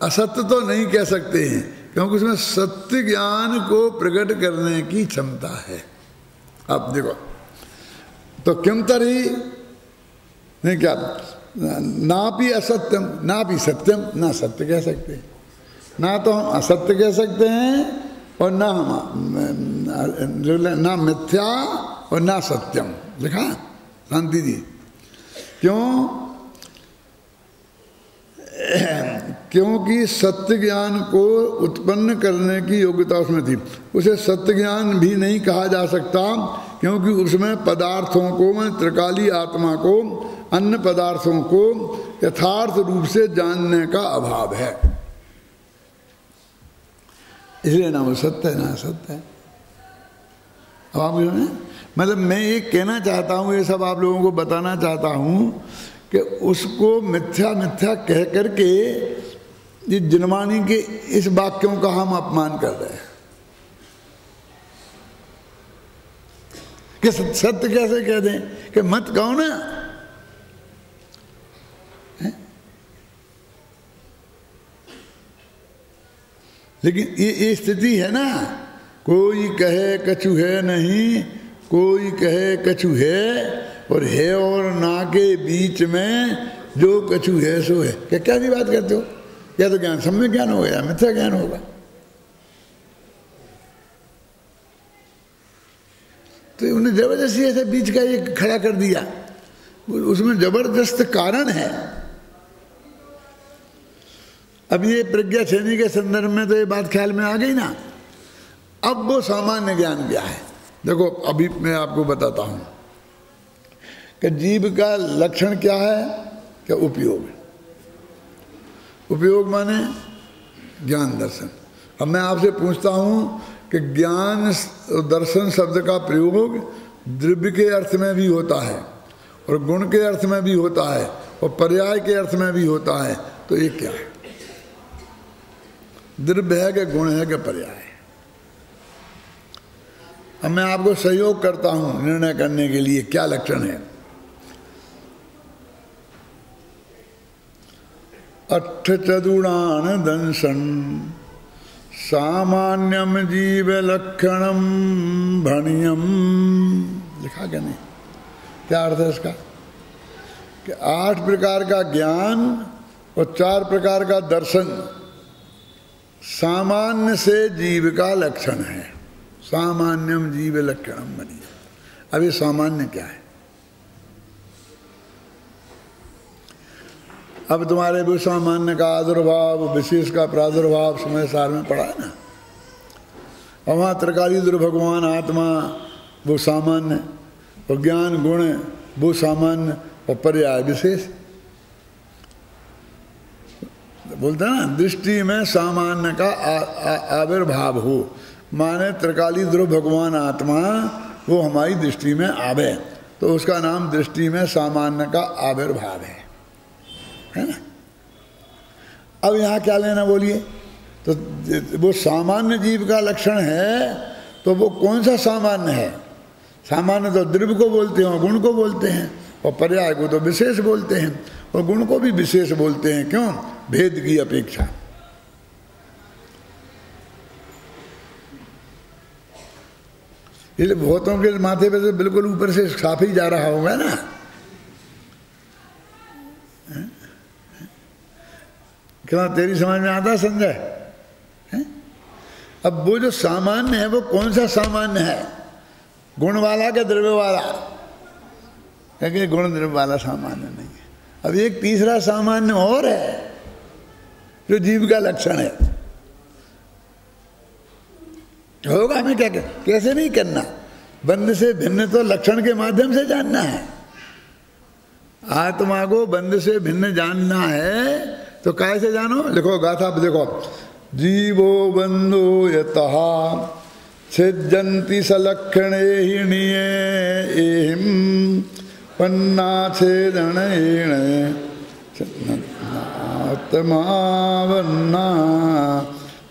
असत्य तो नहीं कह सकते हैं, क्योंकि उसमें सत्य ज्ञान को प्रकट करने की क्षमता है। अब देखो तो किम तरही नहीं, क्या ना भी असत्यम ना भी सत्यम, ना सत्य कह सकते, ना तो हम असत्य कह सकते हैं और ना हम ना मिथ्या और ना सत्यम। लिखा शांति जी, क्यों, क्योंकि सत्य ज्ञान को उत्पन्न करने की योग्यता उसमें थी। उसे सत्य ज्ञान भी नहीं कहा जा सकता, क्योंकि उसमें पदार्थों को, त्रिकाली आत्मा को, अन्य पदार्थों को यथार्थ रूप से जानने का अभाव है, इसलिए ना वो सत्य है ना सत्य है। अब आप मतलब मैं ये कहना चाहता हूँ, ये सब आप लोगों को बताना चाहता हूँ कि उसको मिथ्या मिथ्या कह करके ये जनवाणी के इस वाक्यों का हम अपमान कर रहे हैं कि सत्य कैसे कह दें कि मत कहो ना, लेकिन ये स्थिति है ना, कोई कहे कछु है नहीं, कोई कहे कछु है, और है और ना के बीच में जो कछु है सो है। क्या क्या सी बात करते हो, या तो ज्ञान सम्यक ज्ञान होगा या मिथ्या ज्ञान होगा। तो उन्हें जबरदस्ती ऐसे बीच का ये खड़ा कर दिया, उसमें जबरदस्त कारण है। अब ये प्रज्ञा श्रेणी के संदर्भ में तो ये बात ख्याल में आ गई ना। अब वो सामान्य ज्ञान क्या है, देखो अभी मैं आपको बताता हूं कि जीव का लक्षण क्या है, क्या उपयोग। उपयोग माने ज्ञान दर्शन। अब मैं आपसे पूछता हूं कि ज्ञान दर्शन शब्द का प्रयोग द्रव्य के अर्थ में भी होता है और गुण के अर्थ में भी होता है और पर्याय के अर्थ में भी होता है, तो ये क्या है, द्रव्य है कि गुण है कि पर्याय है। अब मैं आपको सहयोग करता हूं निर्णय करने के लिए क्या लक्षण है। अट्ठ चतुरान दंशन सामान्यम जीव लक्षणम भणियम। लिखा क्या नहीं, क्या अर्थ है इसका, कि 8 प्रकार का ज्ञान और 4 प्रकार का दर्शन सामान्य से जीव का लक्षण है। सामान्यम जीव लक्षणम भणियम। अब ये सामान्य क्या है, अब तुम्हारे वो सामान्य का आदुर्भाव, विशेष का प्रादुर्भाव समय सार में पड़ा है ना। और वहाँ त्रिकालीधर भगवान आत्मा वो सामान्य, और ज्ञान गुण वो सामान्य, और पर्याय विशेष। बोलते हैं ना दृष्टि में सामान्य का आविर्भाव हो, माने त्रिकालीधर भगवान आत्मा वो हमारी दृष्टि में आवे, तो उसका नाम दृष्टि में सामान्य का आविर्भाव है ना। अब यहाँ क्या लेना बोलिए, तो वो सामान्य जीव का लक्षण है, तो वो कौन सा सामान्य है? सामान्य तो द्रव्य को बोलते हैं, गुण को बोलते हैं, और पर्याय को तो विशेष बोलते हैं, और गुण को भी विशेष बोलते हैं। क्यों? भेद की अपेक्षा। इसलिए बहुतों के माथे पे से बिल्कुल ऊपर से साफ ही जा रहा होगा ना। क्या तेरी समझ में आता संजय? अब वो जो सामान्य है वो कौन सा सामान्य है? गुण वाला क्या द्रव्य वाला? क्योंकि गुण द्रव्य वाला सामान्य नहीं है। अब एक तीसरा सामान्य और है जो जीव का लक्षण है। होगा हमें क्या कैसे नहीं करना? बंध से भिन्न तो लक्षण के माध्यम से जानना है। आत्मा को बंध से भिन्न जानना है तो कैसे जानो? लिखो गाथा पे देखो, जीवो बंधो यतः छिद्यन्ति सलक्षणेहिणीये एहिं पन्ना छेदनेन आत्मावन्ना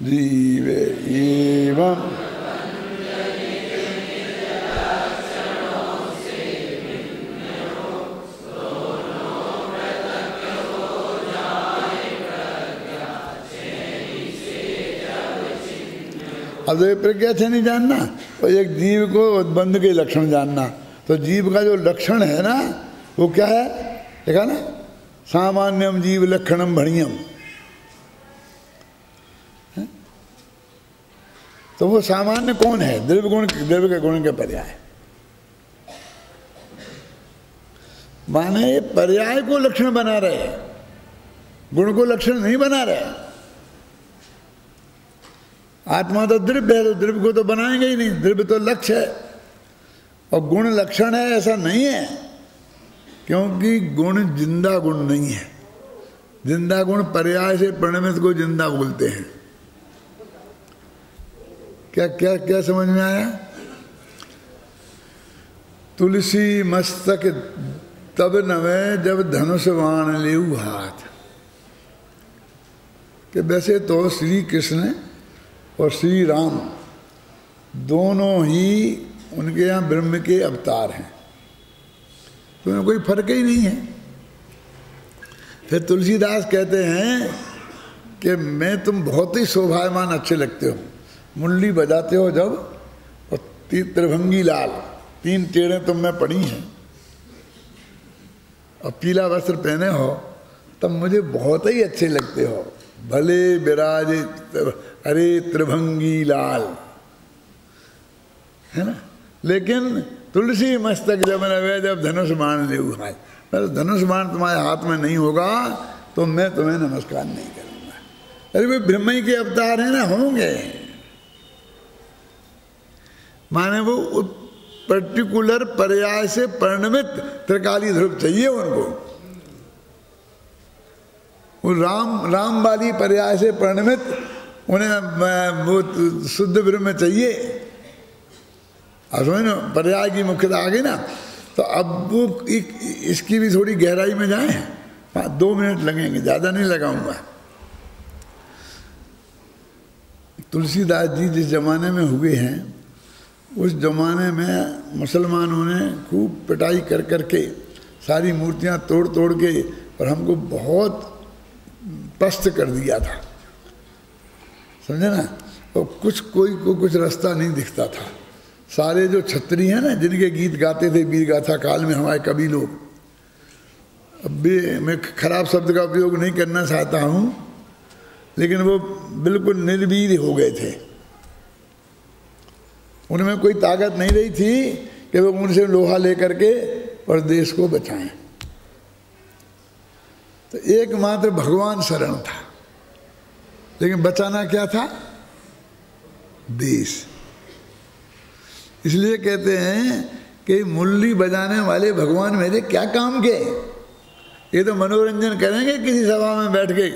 जीवे एवं। अब प्रज्ञा से नहीं जानना, तो एक जीव को बंध के लक्षण जानना। तो जीव का जो लक्षण है ना वो क्या है? देखा ना, सामान्यम जीव लक्षणम भणियम। तो वो सामान्य कौन है? द्रव्य गुण, द्रव्य के गुण के पर्याय। माने ये पर्याय को लक्षण बना रहे, गुण को लक्षण नहीं बना रहे। आत्मा तो द्रव्य है, तो द्रव्य को तो बनाएंगे ही नहीं, द्रव्य तो लक्ष्य है, और गुण लक्षण है ऐसा नहीं है, क्योंकि गुण जिंदा गुण नहीं है। जिंदा गुण पर्याय से परिणमित को जिंदा बोलते हैं। क्या क्या क्या समझ में आया? तुलसी मस्तक तब नवे जब धनुष बाण लेऊ हाथ। कि वैसे तो श्री कृष्ण और श्री राम दोनों ही उनके यहाँ ब्रह्म के अवतार हैं, तो उनमें कोई फर्क ही नहीं है। फिर तुलसीदास कहते हैं कि मैं तुम बहुत ही शोभायमान अच्छे लगते हो, मुरली बजाते हो जब, और त्रिभंगी लाल, 3 टेढ़े तुम में पड़ी हैं, और पीला वस्त्र पहने हो, तब मुझे बहुत ही अच्छे लगते हो। भले विराजे अरे त्रिभंगी लाल, है ना। लेकिन तुलसी मस्तक जब नवे जब धनुष बाण ले हाथ, धनुष बाण तुम्हारे हाथ में नहीं होगा तो मैं तुम्हें नमस्कार नहीं करूंगा। अरे वे ब्रह्म ही के अवतार हैं ना, होंगे। माने वो पर्टिकुलर पर्याय से परिणमित त्रिकाली ध्रुव चाहिए उनको। वो राम वाली पर्याय से परिणमित उन्हें वो शुद्ध ब्रह्म चाहिए। अब समझ ना, पर्याय की मुख्यता आ गई ना। तो अब वो इसकी भी थोड़ी गहराई में जाएं। 2 मिनट लगेंगे, ज़्यादा नहीं लगाऊंगा। तुलसीदास जी जिस जमाने में हुए हैं, उस जमाने में मुसलमानों ने खूब पिटाई कर करके सारी मूर्तियां तोड़ तोड़ के और हमको बहुत पस्त कर दिया था, समझे ना। तो कोई को कुछ रास्ता नहीं दिखता था। सारे जो छत्री हैं ना, जिनके गीत गाते थे वीर गाथा काल में हमारे कवि लोग, अब भी मैं खराब शब्द का उपयोग नहीं करना चाहता हूँ, लेकिन वो बिल्कुल निर्वीर हो गए थे। उनमें कोई ताकत नहीं रही थी कि वो उनसे लोहा लेकर के और देश को बचाएं। तो एकमात्र भगवान शरण था, लेकिन बचाना क्या था? देश। इसलिए कहते हैं कि मुरली बजाने वाले भगवान मेरे क्या काम के? ये तो मनोरंजन करेंगे किसी सभा में बैठ के,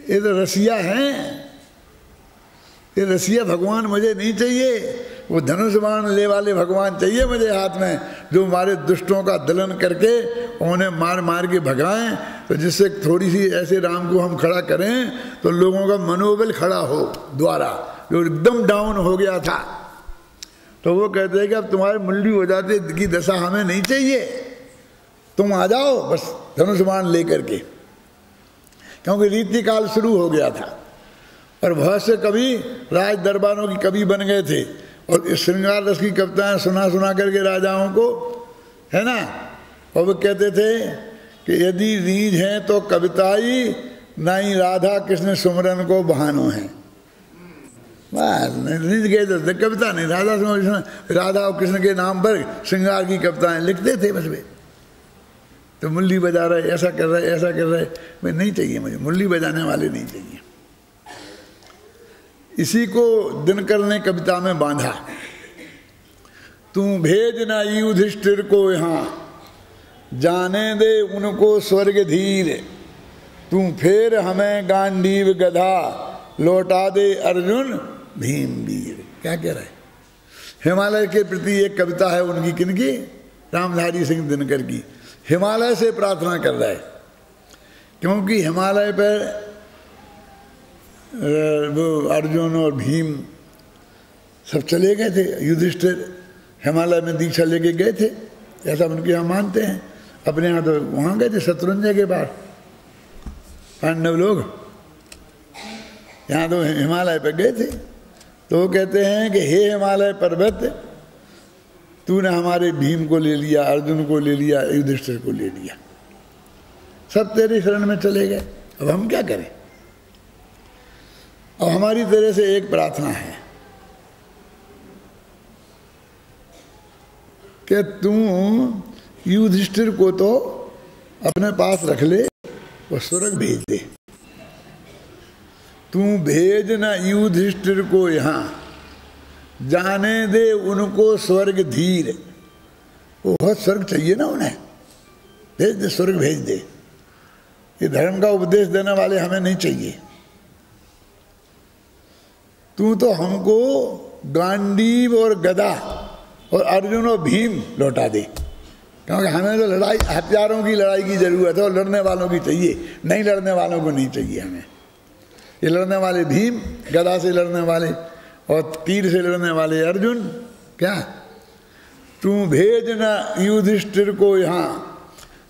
ये तो रसिया हैं। ये रसिया भगवान मुझे नहीं चाहिए, वो धनुष बाण ले वाले भगवान चाहिए मुझे हाथ में, जो हमारे दुष्टों का दलन करके उन्हें मार मार के भगाएं, तो जिससे थोड़ी सी ऐसे राम को हम खड़ा करें तो लोगों का मनोबल खड़ा हो द्वारा, जो एकदम डाउन हो गया था। तो वो कहते हैं कि अब तुम्हारे मुरली हो जाते की दशा हमें नहीं चाहिए, तुम आ जाओ बस धनुष बाण लेकर के, क्योंकि रीति काल शुरू हो गया था और बहुत से कवि राज दरबारों की कवि बन गए थे और इस श्रृंगार रस की कविताएं सुना सुना करके राजाओं को, है ना, और वो कहते थे कि यदि रीझ है तो कविताई, नहीं राधा कृष्ण सुमरन को बहानो है। रीझ गए तो कविता नहीं, राधा और कृष्ण के नाम पर श्रृंगार की कविताएं लिखते थे बस वे। तो मुरली बजा रहे, ऐसा कर रहे, ऐसा कर रहे, मैं नहीं चाहिए, मुझे मुरली बजाने वाले नहीं चाहिए। इसी को दिनकर ने कविता में बांधा, तू भेज ना युधिष्ठिर को यहाँ, जाने दे उनको स्वर्ग धीर, तू फिर हमें गांडीव गधा, लौटा दे अर्जुन भीम वीर। क्या कह रहे? हिमालय के प्रति एक कविता है उनकी, किनकी? रामधारी सिंह दिनकर की। हिमालय से प्रार्थना कर रहा है, क्योंकि हिमालय पर वो अर्जुन और भीम सब चले गए थे। युधिष्ठिर हिमालय में दीक्षा लेके गए थे, ऐसा उनके यहाँ मानते हैं। अपने यहाँ तो वहाँ गए थे शत्रुंजय के पास, पांडव लोग यहाँ तो हिमालय पर गए थे। तो वो कहते हैं कि हे हिमालय पर्वत, तूने हमारे भीम को ले लिया, अर्जुन को ले लिया, युधिष्ठिर को ले लिया, सब तेरे शरण में चले गए, अब हम क्या करें? अब हमारी तरह से एक प्रार्थना है कि तू युधिष्ठिर को तो अपने पास रख ले, वो स्वर्ग भेज दे। तू भेज ना युधिष्ठिर को यहाँ, जाने दे उनको स्वर्ग धीर। वो बहुत स्वर्ग चाहिए ना उन्हें, भेज दे, स्वर्ग भेज दे। ये धर्म का उपदेश देने वाले हमें नहीं चाहिए। तू तो हमको गांडीव और गदा और अर्जुन और भीम लौटा दे, क्योंकि हमें तो लड़ाई, हथियारों की लड़ाई की जरूरत है और लड़ने वालों की चाहिए, नहीं लड़ने वालों को नहीं चाहिए हमें। ये लड़ने वाले भीम, गदा से लड़ने वाले और तीर से लड़ने वाले अर्जुन, क्या तू भेज ना युधिष्ठिर को यहाँ,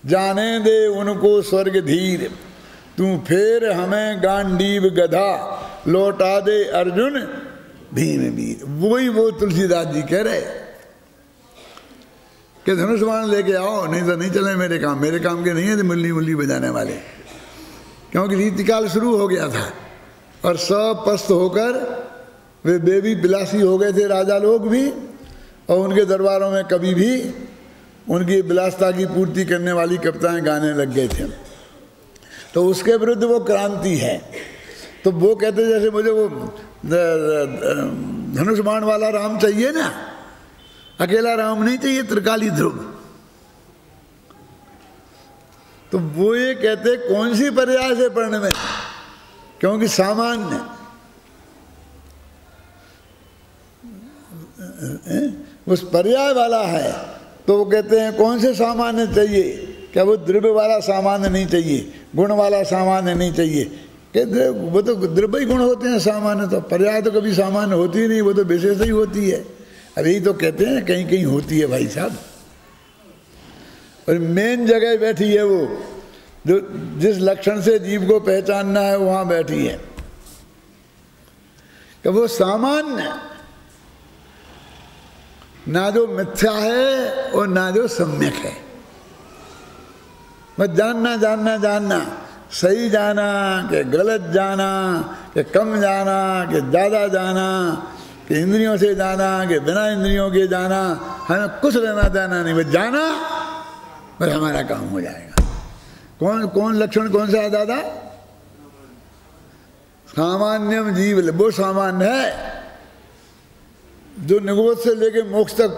जाने दे उनको स्वर्ग धीर, तू फिर हमें गांडीव गधा, लौटा दे अर्जुन भीम वीर। वही वो तुलसीदास जी कह रहे कि धनुष बाण लेके आओ, नहीं तो नहीं चले मेरे काम। मेरे काम के नहीं है मुरली मुरली बजाने वाले, क्योंकि रीतिकाल शुरू हो गया था और सब पस्त होकर वे बेबी बिलासी हो गए थे, राजा लोग भी और उनके दरबारों में कभी भी उनकी बिलासता की पूर्ति करने वाली कविताएं गाने लग गए थे। तो उसके विरुद्ध वो क्रांति है। तो वो कहते जैसे मुझे वो धनुष बाण वाला राम चाहिए ना, अकेला राम नहीं चाहिए, त्रिकाली ध्रुव। तो वो ये कहते कौन सी पर्याय से पढ़ने में, क्योंकि सामान्य उस पर्याय वाला है। तो वो कहते हैं कौन से सामान्य चाहिए? क्या वो द्रव्य वाला सामान्य नहीं चाहिए, गुण वाला सामान्य नहीं चाहिए? कहते वो तो द्रव्य ही गुण होते हैं सामान्य, तो पर्याय तो कभी सामान्य होती ही नहीं, वो तो विशेष ही होती है। अब यही तो कहते हैं कहीं कहीं होती है भाई साहब। और मेन जगह बैठी है वो, जो जिस लक्षण से जीव को पहचानना है वहां बैठी है कि वो सामान्य, ना जो मिथ्या है और ना जो सम्यक है। बस जानना जानना जानना, सही जाना कि गलत जाना, कि कम जाना कि ज़्यादा जाना, कि इंद्रियों से जाना कि बिना इंद्रियों के जाना, हमें कुछ लेना देना नहीं। बस जाना पर हमारा काम हो जाएगा। कौन कौन लक्षण कौन सा है दादा? सामान्यम जीव, वो सामान्य है जो निगोद से लेके मोक्ष तक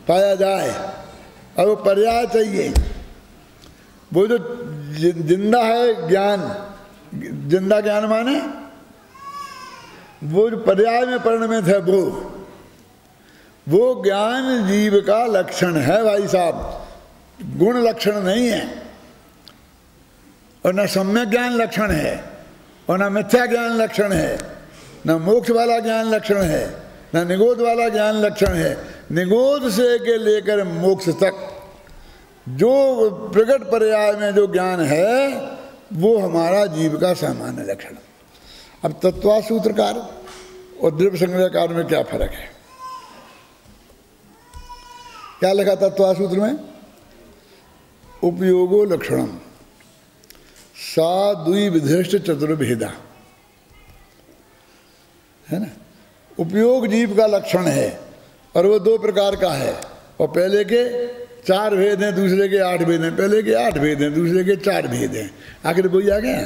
पाया जाए। और वो पर्याय चाहिए। वो जो जिंदा है ज्ञान, जिंदा ज्ञान माने वो जो पर्याय में परिणमित है, वो ज्ञान जीव का लक्षण है भाई साहब, गुण लक्षण नहीं है। और न सम्यक ज्ञान लक्षण है, और न मिथ्या ज्ञान लक्षण है, न मोक्ष वाला ज्ञान लक्षण है, न निगोद वाला ज्ञान लक्षण है। निगोद से के लेकर मोक्ष तक जो प्रकट पर्याय में जो ज्ञान है वो हमारा जीव का सामान्य लक्षण। अब तत्वा सूत्रकार और द्रव्य संग्रहकार में क्या फर्क है? क्या लिखा तत्वा सूत्र में? उपयोगो लक्षणम सा द्विविधिष्ट चतुर्भेदा, है ना। उपयोग जीव का लक्षण है और वो दो प्रकार का है। और पहले के 4 भेद हैं, दूसरे के 8 भेद हैं। पहले के 8 भेद हैं, दूसरे के 4 भेद हैं। आखिर वही आ गया,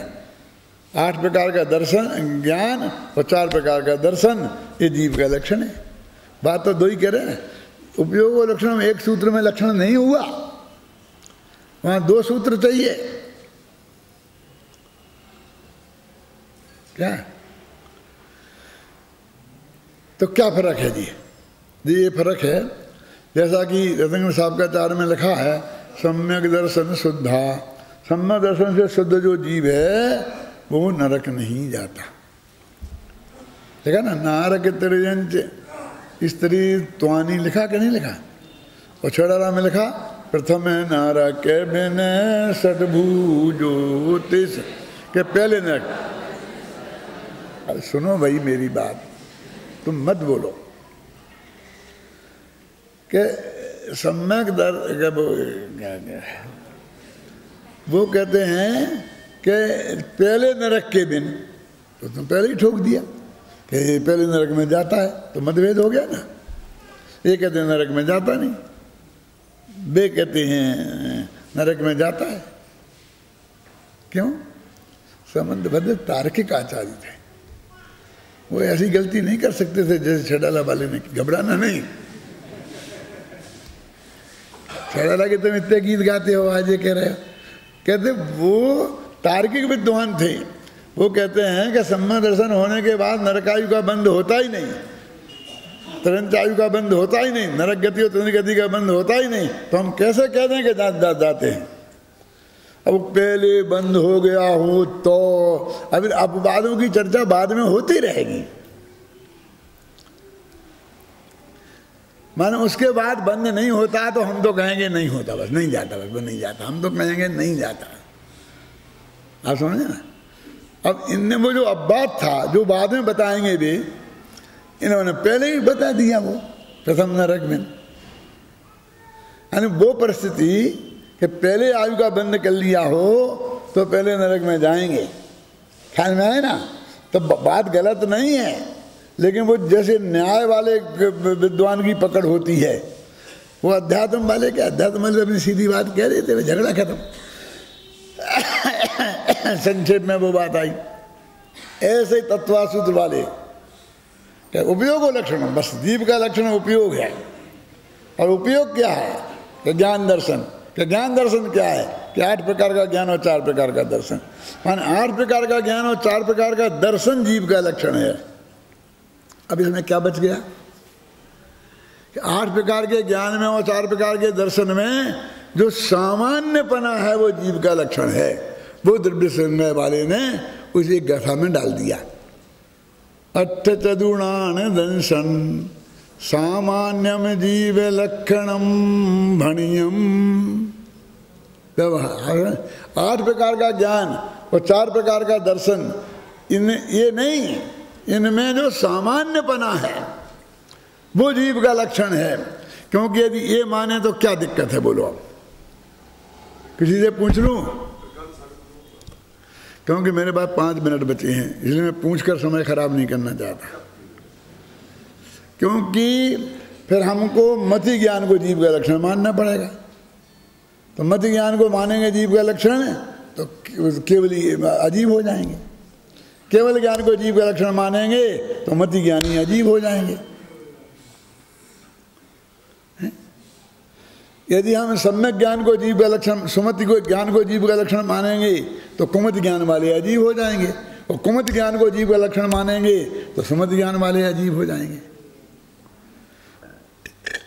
8 प्रकार का दर्शन ज्ञान और 4 प्रकार का दर्शन, ये जीव का लक्षण है। बात तो दो ही कह रहे हैं। उपयोग और लक्षण में एक सूत्र में लक्षण नहीं हुआ, वहां 2 सूत्र चाहिए। क्या? तो क्या फर्क है जी? ये फर्क है जैसा कि रतन साहब का चार में लिखा है, सम्यक दर्शन शुद्धा। सम्यक दर्शन से शुद्ध जो जीव है वो नरक नहीं जाता। देखा ना, नारक त्रियंच स्त्री त्वानी लिखा कि नहीं लिखा? और छड़ारा में लिखा प्रथम नारक बिन षटभुजो तिस के पहले नरक। सुनो भाई मेरी बात, तुम मत बोलो कि सम्यक वो कहते हैं कि पहले नरक के दिन, तो तुम पहले ही ठोक दिया कि पहले नरक में जाता है, तो मतभेद हो गया ना। ये कहते हैं नरक में जाता नहीं, वे कहते हैं नरक में जाता है। क्यों? संबंधबद्ध तार्किक आचार्य थे, वो ऐसी गलती नहीं कर सकते थे जैसे छड़ाला वाले ने। घबराना नहीं। छड़ाला के तुम इतने गीत गाते हो, आज ये कह रहे हो। कहते वो तार्किक विद्वान थे। वो कहते हैं कि सम्यक दर्शन होने के बाद नरकायु का बंद होता ही नहीं, तरंचायु का बंद होता ही नहीं, नरक गति और तृण गति का बंद होता ही नहीं। तो हम कैसे कह दें कि जाते हैं? अब पहले बंद हो गया हो तो अभी अपवादों की चर्चा बाद में होती रहेगी। मानो उसके बाद बंद नहीं होता तो हम तो कहेंगे नहीं होता, बस नहीं जाता, बस वो नहीं जाता। हम तो कहेंगे नहीं जाता। आप समझे ना? अब इनने वो जो अपवाद था जो बाद में बताएंगे भी, इन्होंने पहले ही बता दिया। वो प्रथम नरक में, यानी वो परिस्थिति कि पहले आयु का बंद कर लिया हो तो पहले नरक में जाएंगे। ख्याल में आए ना? तो बात गलत नहीं है, लेकिन वो जैसे न्याय वाले विद्वान की पकड़ होती है, वो अध्यात्म वाले क्या, अध्यात्म वाले अपनी सीधी बात कह रहे थे, झगड़ा खत्म। संक्षेप में वो बात आई। ऐसे तत्वासूत्र वाले क्या उपयोग लक्षण, बस जीव का लक्षण उपयोग है। और उपयोग क्या है? कि ज्ञान दर्शन। कि ज्ञान दर्शन क्या है? कि 8 प्रकार का ज्ञान और 4 प्रकार का दर्शन। मान 8 प्रकार का ज्ञान और 4 प्रकार का दर्शन जीव का लक्षण है। अब इसमें क्या बच गया? कि 8 प्रकार के ज्ञान में और 4 प्रकार के दर्शन में जो सामान्यपना है वो जीव का लक्षण है। वो द्रव्य संग्रह वाले ने उसे गथा में डाल दिया। अट्ठ चतुर्णान दंशन सामान्यम जीव लक्षणम भणियम। 8 प्रकार का ज्ञान और 4 प्रकार का दर्शन, इनमें ये नहीं, इनमें जो सामान्यपना है वो जीव का लक्षण है। क्योंकि यदि ये माने तो क्या दिक्कत है बोलो? आप किसी से पूछ लूं? क्योंकि मेरे पास 5 मिनट बचे हैं, इसलिए मैं पूछकर समय खराब नहीं करना चाहता। क्योंकि फिर हमको मति ज्ञान को जीव का लक्षण मानना पड़ेगा। तो मति ज्ञान को मानेंगे जीव का लक्षण तो केवल अजीब हो जाएंगे, केवल ज्ञान को जीव का लक्षण मानेंगे तो मति ज्ञानी अजीब हो जाएंगे। यदि हम सम्यक ज्ञान को जीव का लक्षण, सुमति को ज्ञान को जीव का लक्षण मानेंगे तो कुमति ज्ञान वाले अजीब हो जाएंगे, और कुमति ज्ञान को जीव का लक्षण मानेंगे तो सुमति ज्ञान वाले अजीब हो जाएंगे।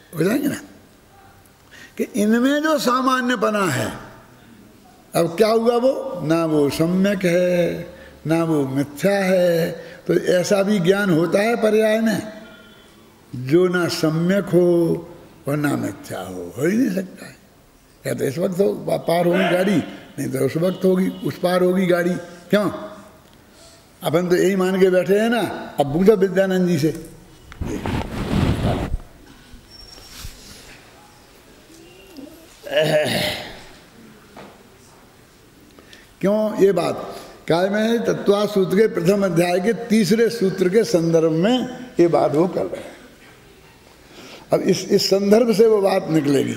हो जाएंगे ना, कि इनमें जो सामान्यपना है, अब क्या हुआ वो, ना वो सम्यक है ना वो मिथ्या है, तो ऐसा भी ज्ञान होता है पर्याय में जो ना सम्यक हो और ना मिथ्या हो ही नहीं सकता है। या तो इस वक्त हो पार होगी गाड़ी, नहीं तो उस वक्त होगी, उस पार होगी गाड़ी। क्यों? अपन तो यही मान के बैठे हैं ना। अब पूछो विद्यानंद जी से, क्यों ये बात काय में तत्वा सूत्र के प्रथम अध्याय के तीसरे सूत्र के संदर्भ में ये बात वो कर रहे हैं। अब इस संदर्भ से वो बात निकलेगी,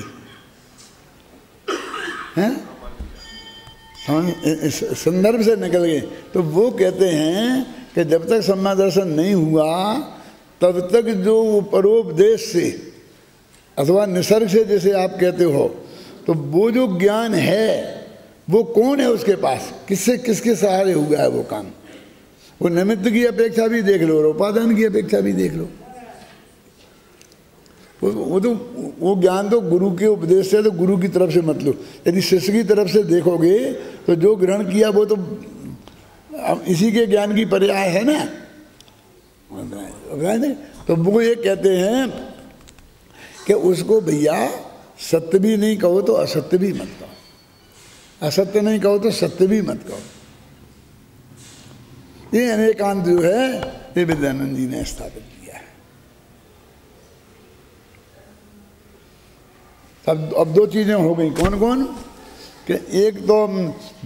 हैं? इस संदर्भ से निकल गए। तो वो कहते हैं कि जब तक सम्यक दर्शन नहीं हुआ तब तक जो परोपदेश से अथवा निसर्ग से जैसे आप कहते हो, तो वो जो ज्ञान है वो कौन है उसके पास, किससे किसके सहारे हुआ है वो काम। वो निमित्त की अपेक्षा भी देख लो और उपादान की अपेक्षा भी देख लो। वो ज्ञान तो गुरु के उपदेश से, तो गुरु की तरफ से मत लो। यदि शिष्य की तरफ से देखोगे तो जो ग्रहण किया वो तो इसी के ज्ञान की पर्याय है ना। तो वो ये कहते हैं कि उसको भैया सत्य भी नहीं कहो तो असत्य भी मत कहो, असत्य नहीं कहो तो सत्य भी मत कहो। ये अनेकांत जो है ये विद्यानंद जी ने स्थापित किया है। अब दो चीजें हो गई, कौन कौन? कि एक तो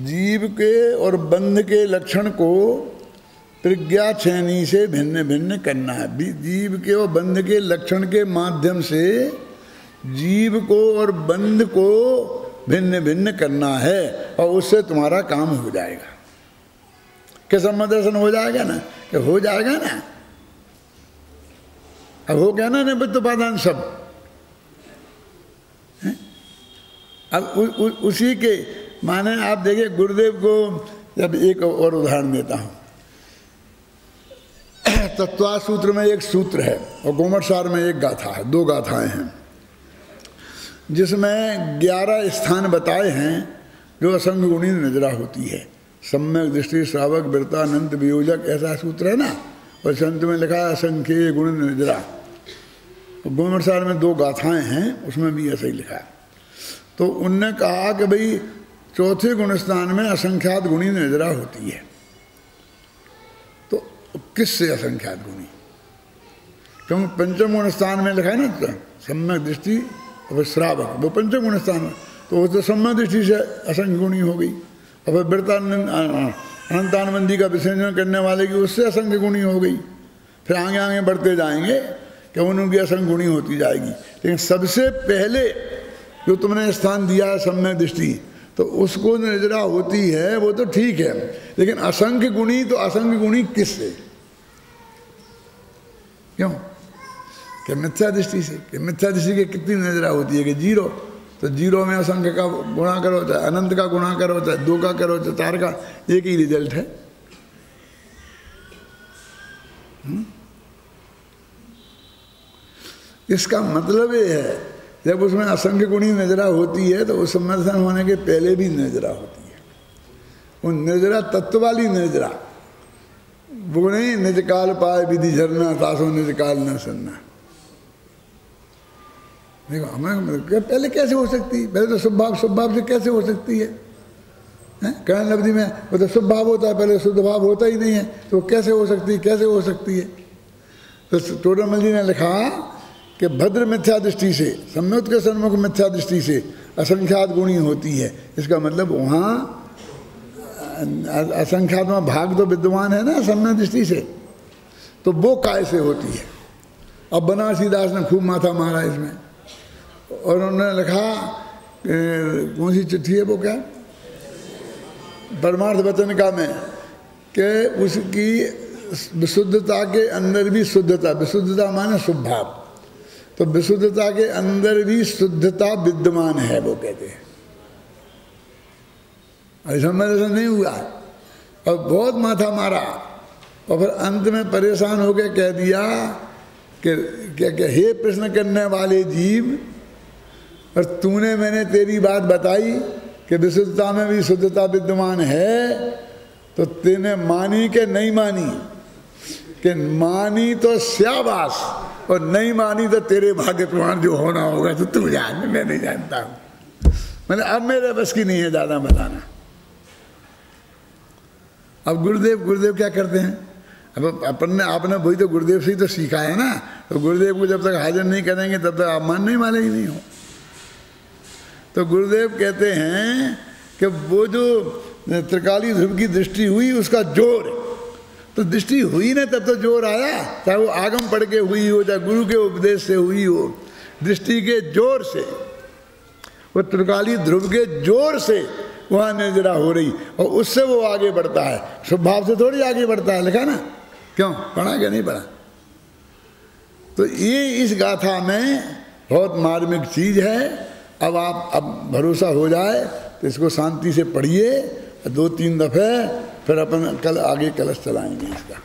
जीव के और बंध के लक्षण को प्रज्ञा छेनी से भिन्न भिन्न करना है। जीव के और बंध के लक्षण के माध्यम से जीव को और बंध को भिन्न भिन्न करना है, और उससे तुम्हारा काम हो जाएगा। क्या सम्यक दर्शन हो जाएगा ना? कि हो जाएगा ना। अब हो गया ना निमित्त उपादान सब। अब उसी के माने आप देखिए, गुरुदेव को जब एक और उदाहरण देता हूं। तत्वा सूत्र में एक सूत्र है और गोमटसार में एक गाथा है, दो गाथाएं हैं जिसमें 11 स्थान बताए हैं जो असंग गुणी नजरा होती है। सम्यक दृष्टि, श्रावक, वृता, अनंत, वियोजक, ऐसा सूत्र है ना। और संत में लिखा है असंख्य गुण नजरा। गोमटसार में 2 गाथाएं हैं, उसमें भी ऐसा ही लिखा है। तो उनने कहा कि भाई चौथे गुण स्थान में असंख्यात गुणी नजरा होती है। तो किससे असंख्यात गुणी? क्योंकि पंचम गुण स्थान में लिखा है ना सम्यक दृष्टि और श्रावक, वो पंचम गुण स्थान में, तो वो तो सम्यक दृष्टि से असंख्य गुणी हो गई। अब वृता अनंतानबंदी का विसर्जन करने वाले की उससे असंख्य गुणी हो गई। फिर आगे आगे बढ़ते जाएंगे कि उनकी असंख्य गुणी होती जाएगी। लेकिन सबसे पहले जो तुमने स्थान दिया है सम्यक दृष्टि, तो उसको नजरा होती है, वो तो ठीक है। लेकिन असंख्य गुणी, तो असंख्य गुणी किससे? क्यों? कि मिथ्या दृष्टि से। कि मिथ्या दृष्टि की कितनी नजरा होती है? कि 0। तो 0 में असंख्य का गुणा करो, चाहे अनंत का गुणा करो, चाहे 2 का करो, चाहे 4 का, एक ही रिजल्ट है। इसका मतलब ये है जब उसमें असंख्य गुणी नजरा होती है तो उस समर्थन होने के पहले भी नजरा होती है। वो नजरा तत्व वाली नजरा, वो नहीं निज काल पाए विधि झरना तासो निज काल न सन्ना। देखो हमें पहले कैसे हो सकती है? पहले तो शुभ भाव से कैसे हो सकती है? करण लब्धि में वो तो शुभ भाव होता है, पहले शुद्ध भाव होता ही नहीं है, तो कैसे हो सकती है? कैसे हो सकती है? तो टोडरमल जी ने लिखा कि भद्र मिथ्या दृष्टि से, सम्यक के सन्मुख मिथ्या दृष्टि से असंख्यात गुणी होती है। इसका मतलब वहाँ असंख्यात में भाग तो विद्यमान है ना सम्यक दृष्टि से, तो वो काय से होती है। अब बनारसी दास ने खूब माथा मारा इसमें, और उन्होंने लिखा कौन सी चिट्ठी है वो, क्या परमार्थ वचन का में, कि उसकी विशुद्धता के अंदर भी शुद्धता, विशुद्धता माने स्वभाव, तो विशुद्धता के अंदर भी शुद्धता विद्यमान है, वो कहते हैं। ऐसा मेरे से नहीं हुआ, और बहुत माथा मारा, और फिर अंत में परेशान होकर कह दिया कि क्या हे प्रश्न करने वाले जीव, और तूने, मैंने तेरी बात बताई कि विशुद्धता में भी शुद्धता विद्यमान है, तो तेने मानी कि नहीं मानी? कि मानी तो शाबाश, और नहीं मानी तो तेरे भाग्य प्रमाण जो होना होगा तो तू जान, मैं नहीं जानता हूं। मैंने अब मेरे बस की नहीं है ज़्यादा बताना। अब गुरुदेव क्या करते हैं? अब आपने वही तो गुरुदेव से ही तो सीखा है ना, तो गुरुदेव को जब तक हाजिर नहीं करेंगे तब तक आप मानने वाले ही नहीं हो। तो गुरुदेव कहते हैं कि वो जो त्रिकाली ध्रुव की दृष्टि हुई उसका जोर, तो दृष्टि हुई ना तब तो जोर आया, चाहे वो आगम पढ़ के हुई हो, चाहे गुरु के उपदेश से हुई हो, दृष्टि के जोर से, वो त्रिकाली ध्रुव के जोर से वहाँ निर्जरा हो रही, और उससे वो आगे बढ़ता है, स्वभाव से थोड़ी आगे बढ़ता है। लिखा ना, क्यों पढ़ा क्या नहीं पढ़ा? तो ये इस गाथा में बहुत मार्मिक चीज है। अब भरोसा हो जाए तो इसको शांति से पढ़िए, 2-3 दफे, फिर अपन कल आगे कलश चलाएंगे इसका।